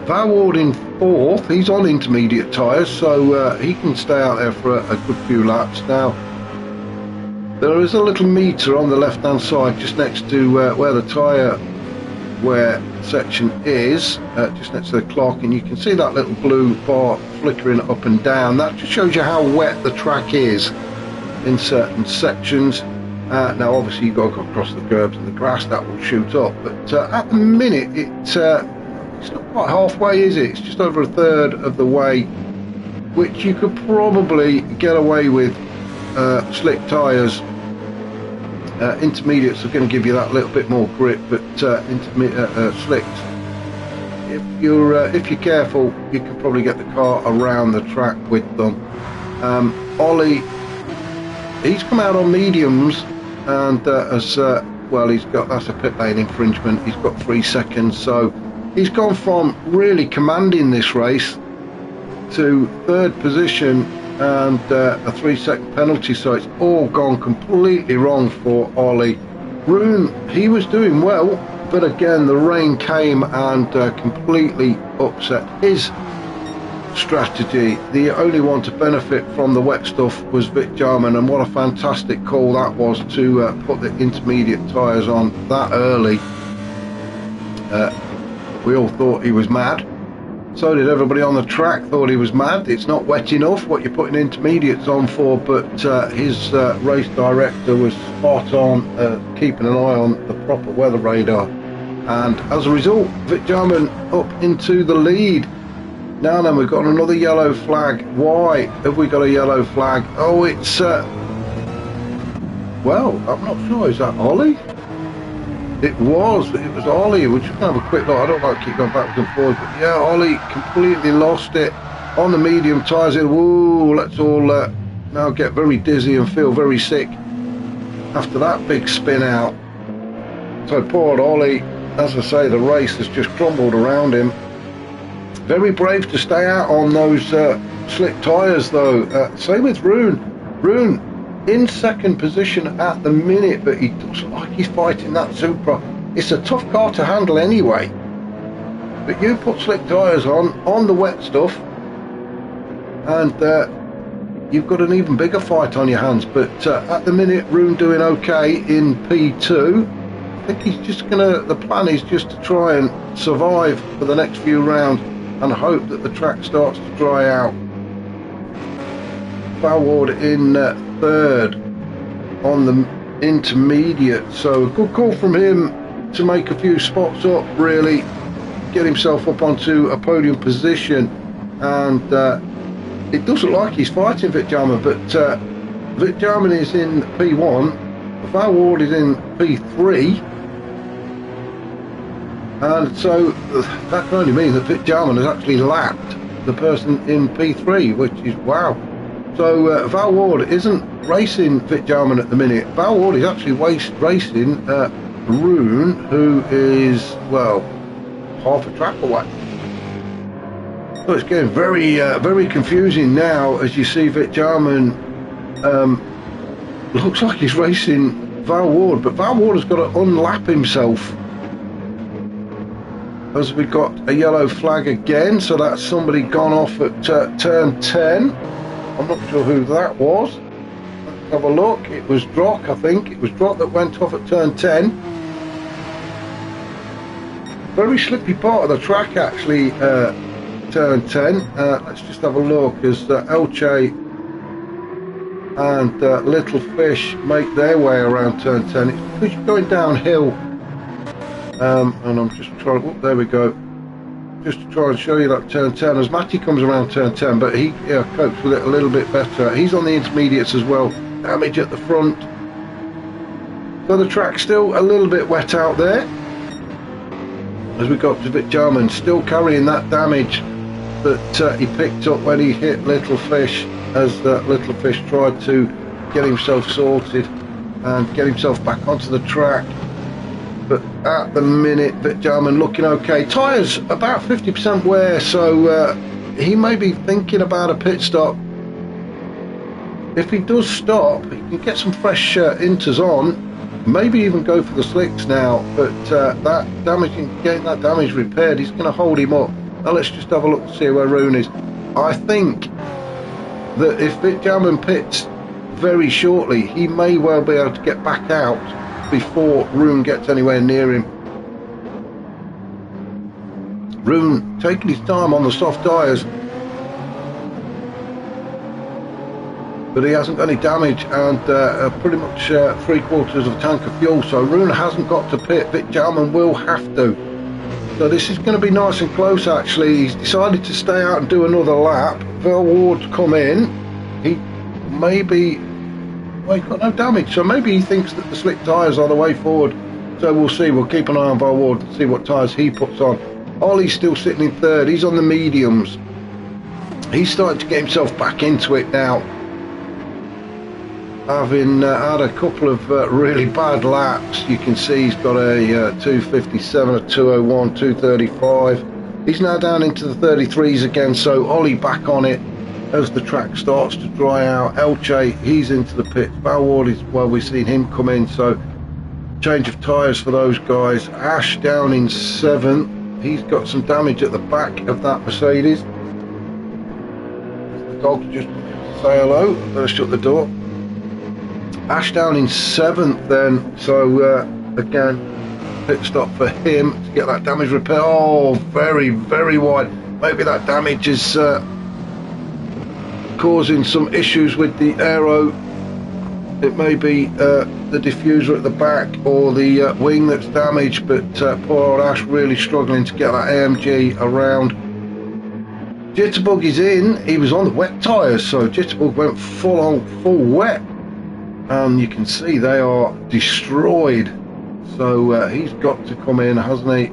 Speaker 1: Val Ward in 4th, he's on intermediate tyres, so he can stay out there for a good few laps. Now, there is a little meter on the left hand side just next to where the tyre wear section is, just next to the clock, and you can see that little blue bar flickering up and down. That just shows you how wet the track is in certain sections. Now obviously you've got to go across the curbs and the grass, that will shoot up, but at the minute it's not quite halfway, is it? It's just over a third of the way, which you could probably get away with slick tyres. Intermediates are going to give you that little bit more grip, but slicks, if you're careful, you can probably get the car around the track with them. Ollie, he's come out on mediums, and as well, that's a pit lane infringement. He's got 3 seconds, so he's gone from really commanding this race to 3rd position and a 3-second penalty, so it's all gone completely wrong for Ollie. Rune, he was doing well, but again the rain came and completely upset his strategy. The only one to benefit from the wet stuff was Vic Jarman, and what a fantastic call that was to put the intermediate tyres on that early. We all thought he was mad. So did everybody on the track, thought he was mad. It's not wet enough what you're putting intermediates on for, but his race director was spot on, keeping an eye on the proper weather radar. And as a result, Vic Jarman up into the lead. Now then, we've got another yellow flag. Why have we got a yellow flag? Oh, it's, well, I'm not sure. Is that Ollie? It was Ollie. We're just going to have a quick look. I don't like to keep going backwards and forwards, but yeah, Ollie completely lost it on the medium tyres. Woo, let's all now get very dizzy and feel very sick after that big spin out. So poor Ollie, as I say, the race has just crumbled around him. Very brave to stay out on those slick tyres though. Same with Rune. Rune in second position at the minute, but he doesn't like he's fighting that Supra. It's a tough car to handle anyway, but you put slick tyres on the wet stuff and you've got an even bigger fight on your hands. But at the minute, Rune doing okay in P2. I think he's just the plan is just to try and survive for the next few rounds and hope that the track starts to dry out. Ballward in third on the intermediate, so a good call from him to make a few spots up, really get himself up onto a podium position. And it doesn't look like he's fighting Vic Jarman, but Vic Jarman is in P1, Ballward is in P3, and so that can only mean that Vic Jarman has actually lapped the person in P3, which is wow. So Ballward isn't racing Vic Jarman at the minute. Ballward is actually racing Rune, who is, well, half a track away. So it's getting very very confusing now as you see Vic Jarman looks like he's racing Ballward, but Ballward has got to unlap himself. As we got a yellow flag again, so that's somebody gone off at turn 10. I'm not sure who that was. Let's have a look. It was Drock, I think. It was Drock that went off at turn 10. Very slippy part of the track, actually, turn 10. Let's just have a look as Elche and Little Fish make their way around turn 10. It's because you're going downhill. And I'm just trying, oh, there we go, just to try and show you that turn 10 as Matty comes around turn 10, but he copes with it a little bit better. He's on the intermediates as well, damage at the front, so the track's still a little bit wet out there as we got to Vic Jarman, still carrying that damage that he picked up when he hit Little Fish, as Little Fish tried to get himself sorted and get himself back onto the track. But at the minute, Vic Jarman looking okay. Tyres about 50% wear, so he may be thinking about a pit stop. If he does stop, he can get some fresh inters on, maybe even go for the slicks now. But that damage, getting that damage repaired, he's going to hold him up. Now let's just have a look to see where Rune is. I think that if Vic Jarman pits very shortly, he may well be able to get back out before Rune gets anywhere near him. Rune taking his time on the soft tyres, but he hasn't got any damage and pretty much 3/4 of a tank of fuel, so Rune hasn't got to pit. Vic Jarman will have to. So this is going to be nice and close actually. He's decided to stay out and do another lap. Ballward's come in. He may be, well, he's got no damage, so maybe he thinks that the slick tyres are the way forward. So we'll see. We'll keep an eye on Ballward and see what tyres he puts on. Ollie's still sitting in third. He's on the mediums. He's starting to get himself back into it now, having had a couple of really bad laps. You can see he's got a 257, a 201, 235. He's now down into the 33s again, so Ollie back on it as the track starts to dry out. Elche, he's into the pits. Ballward is, well, we've seen him come in, so change of tyres for those guys. Ash down in 7th. He's got some damage at the back of that Mercedes. dog just say hello. Better shut the door. Ashdown in 7th then, so again, pit stop for him to get that damage repair. Oh, very, very wide. Maybe that damage is causing some issues with the aero. It may be the diffuser at the back or the wing that's damaged, but poor old Ash really struggling to get that AMG around. Jitterbug is in. He was on the wet tyres, so Jitterbug went full wet, and you can see they are destroyed. So he's got to come in, hasn't he?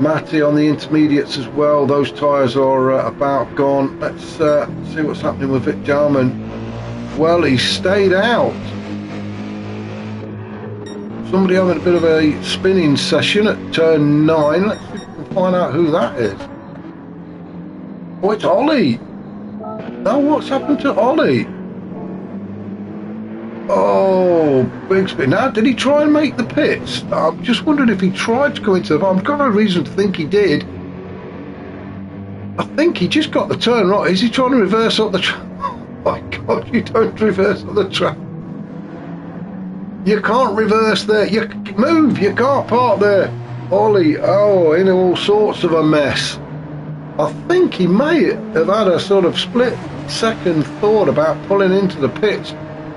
Speaker 1: Matty on the intermediates as well. Those tyres are about gone. Let's see what's happening with Vic Jarman. Well, he stayed out. Somebody having a bit of a spinning session at turn 9. Let's see if we can find out who that is. Oh, it's Ollie. Now what's happened to Ollie? Oh, big spin. Now, did he try and make the pits? I'm just wondering if he tried to go into the... I've got no reason to think he did. I think he just got the turn right. Is he trying to reverse up the track? Oh my God, you don't reverse up the track. You can't reverse there. You move. You can't park there. Ollie, oh, in all sorts of a mess. I think he may have had a sort of split second thought about pulling into the pits,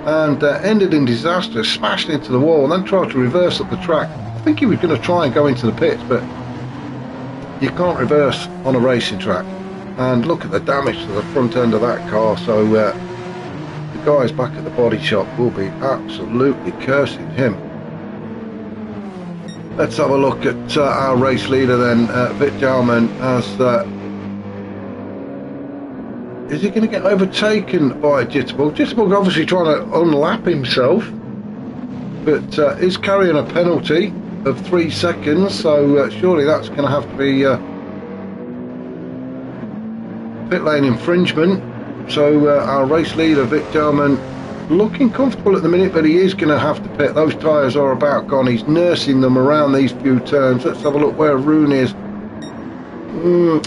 Speaker 1: and ended in disaster, smashed into the wall and then tried to reverse up the track. I think he was going to try and go into the pits, but you can't reverse on a racing track. And look at the damage to the front end of that car. So the guys back at the body shop will be absolutely cursing him. Let's have a look at our race leader then. Vic Jarman has... is he going to get overtaken by Jitterbug? Jitterbug obviously trying to unlap himself, but is carrying a penalty of 3 seconds, so surely that's going to have to be pit lane infringement. So our race leader, Vic Jarman, looking comfortable at the minute, but he is going to have to pit. Those tyres are about gone. He's nursing them around these few turns. Let's have a look where Roon is.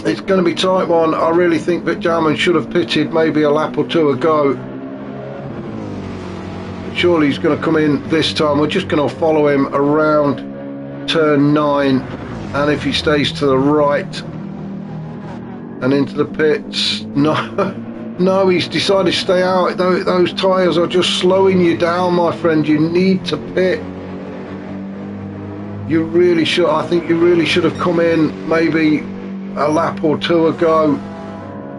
Speaker 1: It's going to be tight one. I really think Vic Jarman should have pitted maybe a lap or two ago. Surely he's going to come in this time. We're just going to follow him around turn 9, and if he stays to the right and into the pits, no, he's decided to stay out. Those tyres are just slowing you down, my friend. You need to pit. You really should. I think you really should have come in maybe a lap or two ago,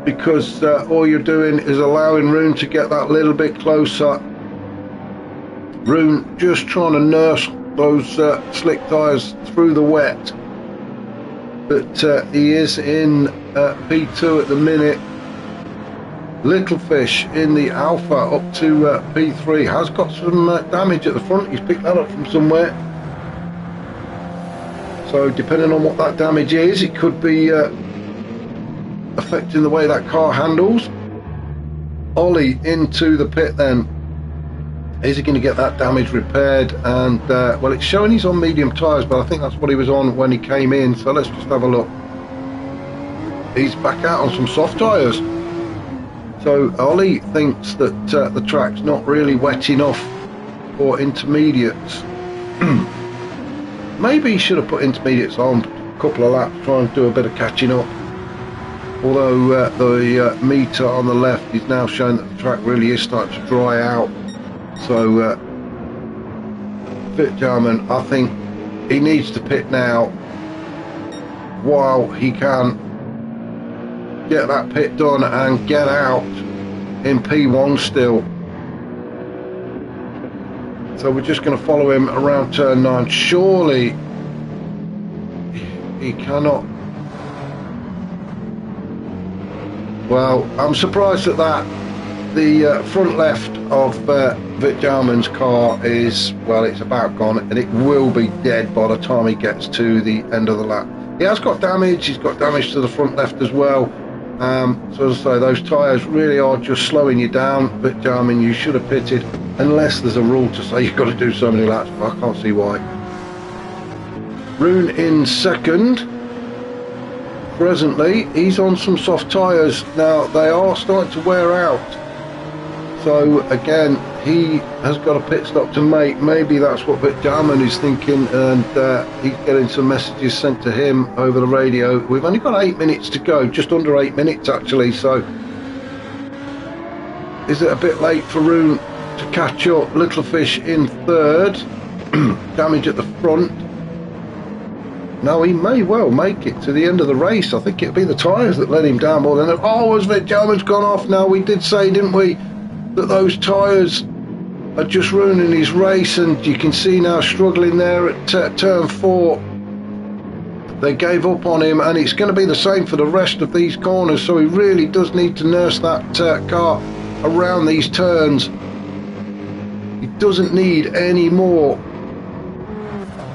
Speaker 1: because all you're doing is allowing Roon to get that little bit closer. Roon just trying to nurse those slick tyres through the wet, but he is in P2 at the minute. Little Fish in the Alpha up to P3 has got some damage at the front. He's picked that up from somewhere. So depending on what that damage is, it could be affecting the way that car handles. Ollie into the pit then. Is he going to get that damage repaired? And well, it's showing he's on medium tyres, but I think that's what he was on when he came in. So let's just have a look. He's back out on some soft tyres. So Ollie thinks that the track's not really wet enough for intermediates. Maybe he should have put intermediates on a couple of laps, try and do a bit of catching up. Although the meter on the left is now showing that the track really is starting to dry out. So Vic Jarman, I think he needs to pit now while he can get that pit done and get out in P1 still. So we're just going to follow him around turn 9. Surely he cannot. Well, I'm surprised at that. The front left of Vic Jarman's car is, well, it's about gone, and it will be dead by the time he gets to the end of the lap. He has got damage. He's got damage to the front left as well. So as I say, those tyres really are just slowing you down. Vic Jarman, you should have pitted, unless there's a rule to say you've got to do so many laps, but I can't see why. Roon in second. presently he's on some soft tyres. Now they are starting to wear out, so again he has got a pit stop to make. Maybe that's what Vic Jarman is thinking, and he's getting some messages sent to him over the radio. We've only got 8 minutes to go, just under 8 minutes actually, so is it a bit late for Roon to catch up? Little Fish in third. Damage at the front. No, he may well make it to the end of the race. I think it'll be the tyres that let him down more than that. Oh, as Vic Jarman's gone off now. We did say, didn't we, that those tyres are just ruining his race, and you can see now struggling there at turn 4. They gave up on him, and it's going to be the same for the rest of these corners, so he really does need to nurse that car around these turns. He doesn't need any more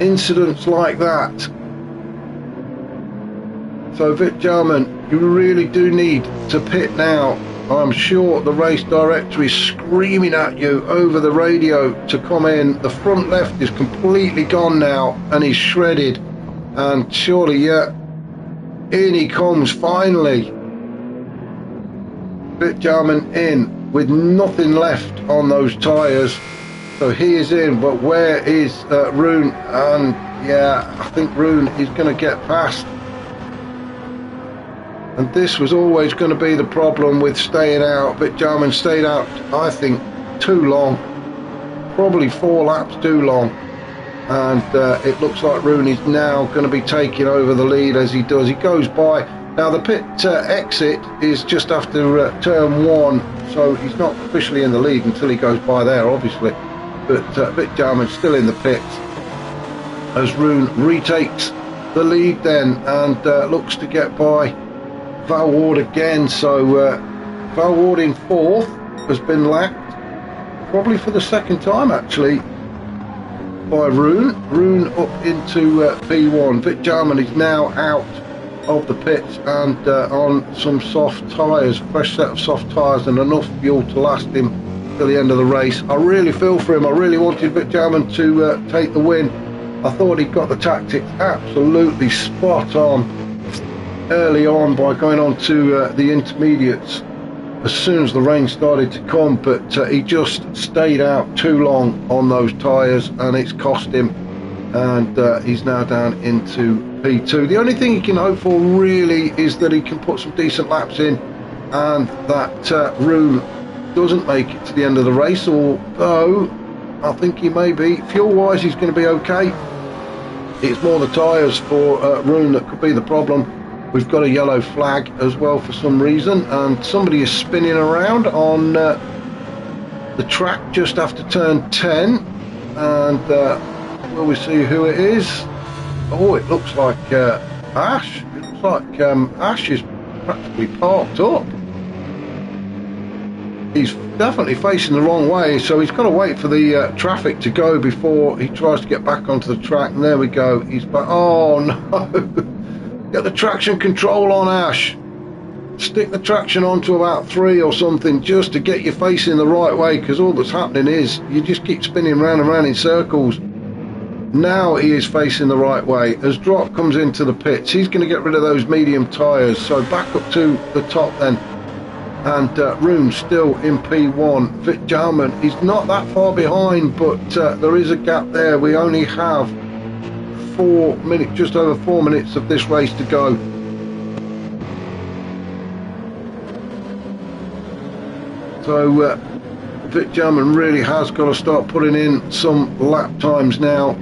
Speaker 1: incidents like that. So Vic Jarman, you really do need to pit now. I'm sure the race director is screaming at you over the radio to come in. The front left is completely gone now and he's shredded, and surely, yeah, in he comes finally. Vic Jarman in with nothing left on those tyres. So he is in, but where is Roon? And yeah, I think Roon is going to get past. And this was always going to be the problem with staying out. Vic Jarman stayed out, I think, too long. Probably 4 laps too long. And it looks like Roon is now going to be taking over the lead as he does. He goes by. Now the pit exit is just after turn 1, so he's not officially in the lead until he goes by there, obviously. But Vic Jarman's still in the pits as Roon retakes the lead then, and looks to get by Val Ward again. So Val Ward in 4th has been lapped, probably for the second time actually, by Roon. Roon up into P1. Vic Jarman is now out of the pits and on some soft tyres, fresh set of soft tyres and enough fuel to last him till the end of the race. I really feel for him. I really wanted Vic Jarman to take the win. I thought he got the tactics absolutely spot on early on by going on to the intermediates as soon as the rain started to come, but he just stayed out too long on those tyres and it's cost him, and he's now down into P2. The only thing he can hope for really is that he can put some decent laps in and that Roon doesn't make it to the end of the race, although I think he may be. Fuel wise he's going to be okay. It's more the tyres for Roon that could be the problem. We've got a yellow flag as well for some reason, and somebody is spinning around on the track just after turn 10, and will we see who it is? Oh, it looks like Ash. It looks like Ash is practically parked up. He's definitely facing the wrong way, so he's got to wait for the traffic to go before he tries to get back onto the track. And there we go, he's back. Oh no! Get the traction control on, Ash. Stick the traction on to about 3 or something, just to get you facing the right way, because all that's happening is you just keep spinning round and round in circles. Now he is facing the right way. As Drop comes into the pits, he's going to get rid of those medium tyres, so back up to the top then. And Roon still in P1. Vic Jarman, he's not that far behind, but there is a gap there. We only have 4 minutes, just over 4 minutes of this race to go. So Vic Jarman really has got to start putting in some lap times now.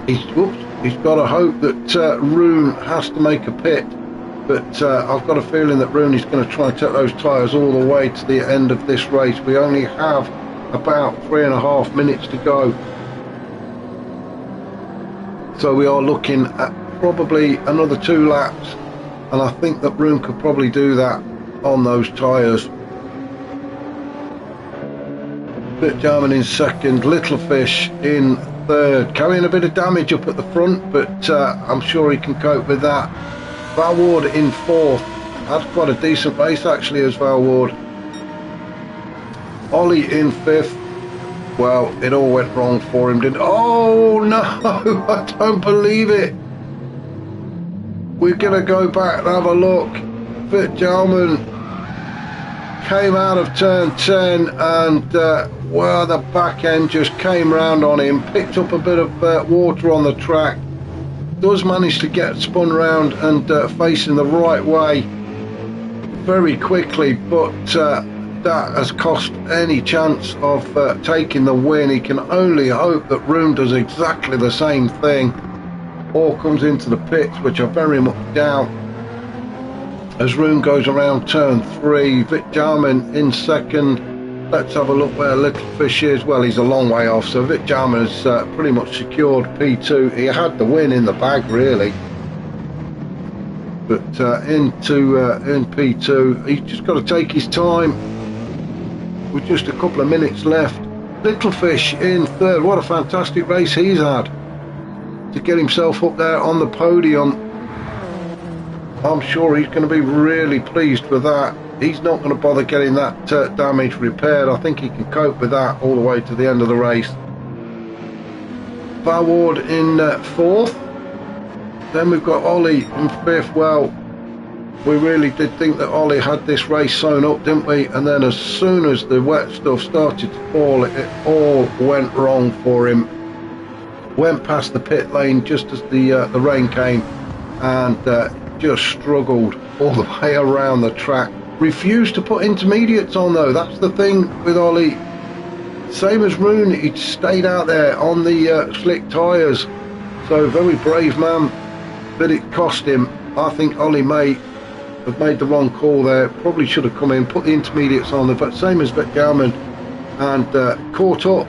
Speaker 1: He's got to hope that Roon has to make a pit, but I've got a feeling that Roon is going to try and take those tyres all the way to the end of this race. We only have about 3.5 minutes to go. So we are looking at probably another 2 laps, and I think that Roon could probably do that on those tyres. Vic Jarman in second, Little Fish in third, carrying a bit of damage up at the front, but I'm sure he can cope with that. Val Ward in fourth, had quite a decent race actually as Val Ward. Ollie in fifth. Well, it all went wrong for him, didn't it? Oh no, I don't believe it. we're going to go back and have a look. Fitzgerald came out of turn 10 and well, the back end just came round on him, picked up a bit of water on the track, does manage to get spun round and facing the right way very quickly, but that has cost any chance of taking the win. He can only hope that Room does exactly the same thing or comes into the pits, which I very much doubt, as Room goes around turn 3. Fitzgerald in second. Let's have a look where Little Fish is. Well, he's a long way off, so Fitzgerald has pretty much secured P2. He had the win in the bag, really. But in P2, he's just got to take his time with just a couple of minutes left. Little Fish in third. What a fantastic race he's had to get himself up there on the podium. I'm sure he's going to be really pleased with that. He's not going to bother getting that damage repaired. I think he can cope with that all the way to the end of the race. Vaward in fourth. Then we've got Ollie in fifth. Well, we really did think that Ollie had this race sewn up, didn't we? And then as soon as the wet stuff started to fall, it all went wrong for him. Went past the pit lane just as the rain came, and just struggled all the way around the track. Refused to put intermediates on, though. That's the thing with Ollie. Same as Roon, he stayed out there on the slick tyres. So very brave man, but it cost him. I think Ollie may have made the wrong call there. Probably should have come in, put the intermediates on there, but same as Vettelman, and caught up.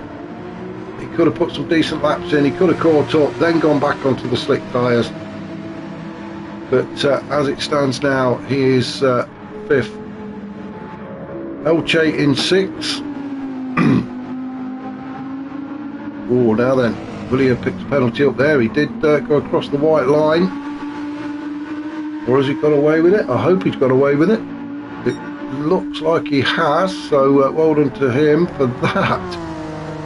Speaker 1: He could have put some decent laps in, he could have caught up, then gone back onto the slick tyres. But as it stands now, he is fifth. Elche in sixth. Oh, now then, will he have picked a penalty up there? He did go across the white line. Or has he got away with it? I hope he's got away with it. It looks like he has, so well done to him for that.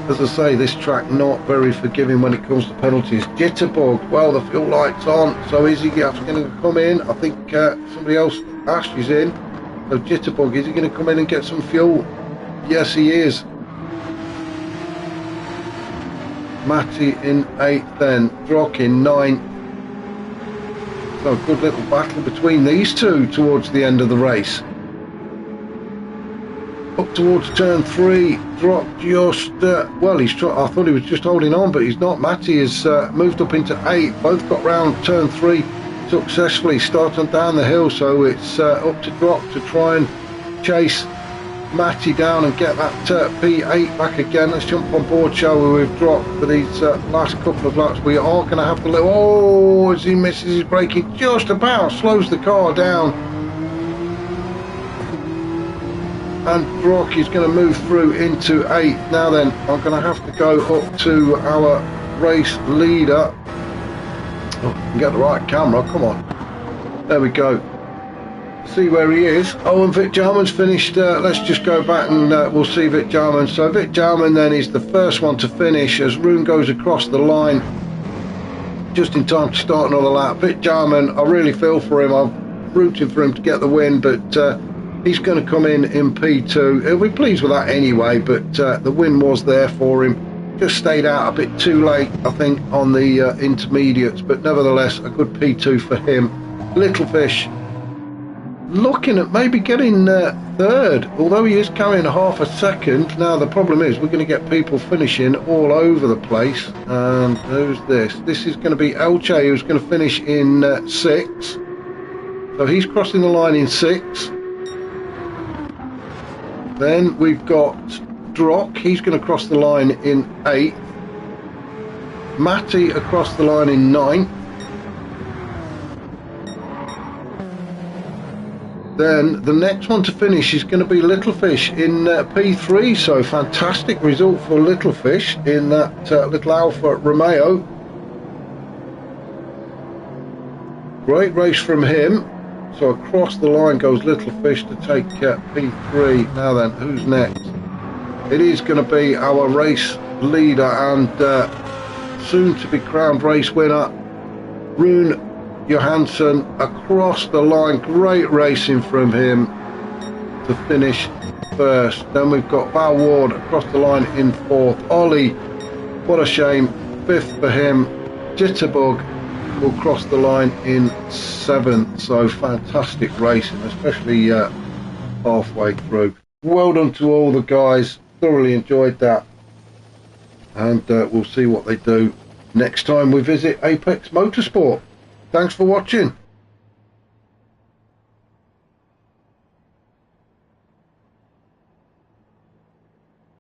Speaker 1: As I say, this track not very forgiving when it comes to penalties. Jitterbug, well, the fuel light's on, so is he going to come in? I think somebody else, Ash, is in. So Jitterbug, is he going to come in and get some fuel? Yes, he is. Matty in 8th then, Drock in 9th. So a good little battle between these two towards the end of the race. Up towards turn 3, Drock just, well, I thought he was just holding on, but he's not. Matty has moved up into 8th. Both got round turn 3 successfully, starting down the hill, so it's up to Drock to try and chase Matty down and get that P8 back again. Let's jump on board, shall we, with Drock for these last couple of laps. We are going to have to let, oh, as he misses his braking just about, slows the car down. And Drock is going to move through into 8th. Now then, I'm going to have to go up to our race leader. Oh, I can get the right camera, come on. There we go. See where he is. Oh, and Fitzgerald's finished. Let's just go back and we'll see Fitzgerald. So Fitzgerald then is the first one to finish as Roon goes across the line just in time to start another lap. Fitzgerald, I really feel for him. I'm rooting for him to get the win, but he's going to come in P2. He'll be pleased with that anyway, but the win was there for him. Just stayed out a bit too late, I think, on the intermediates, but nevertheless a good P2 for him. Little Fish looking at maybe getting third, although he is carrying half a second. Now the problem is we're going to get people finishing all over the place. And who's this? This is going to be Elche, who's going to finish in 6th. So he's crossing the line in 6th. Then we've got Drock, he's going to cross the line in 8th. Matty across the line in 9th. Then the next one to finish is going to be Little Fish in P3, so fantastic result for Little Fish in that little Alfa Romeo. Great race from him. So across the line goes Little Fish to take P3. Now then, who's next? It is going to be our race leader and soon to be crowned race winner, Roon Johansson across the line. Great racing from him to finish first. Then we've got Val Ward across the line in fourth. Ollie, what a shame, fifth for him. Jitterbug will cross the line in seventh. So fantastic racing, especially halfway through. Well done to all the guys, thoroughly enjoyed that, and we'll see what they do next time we visit Apex Motorsport. Thanks for watching.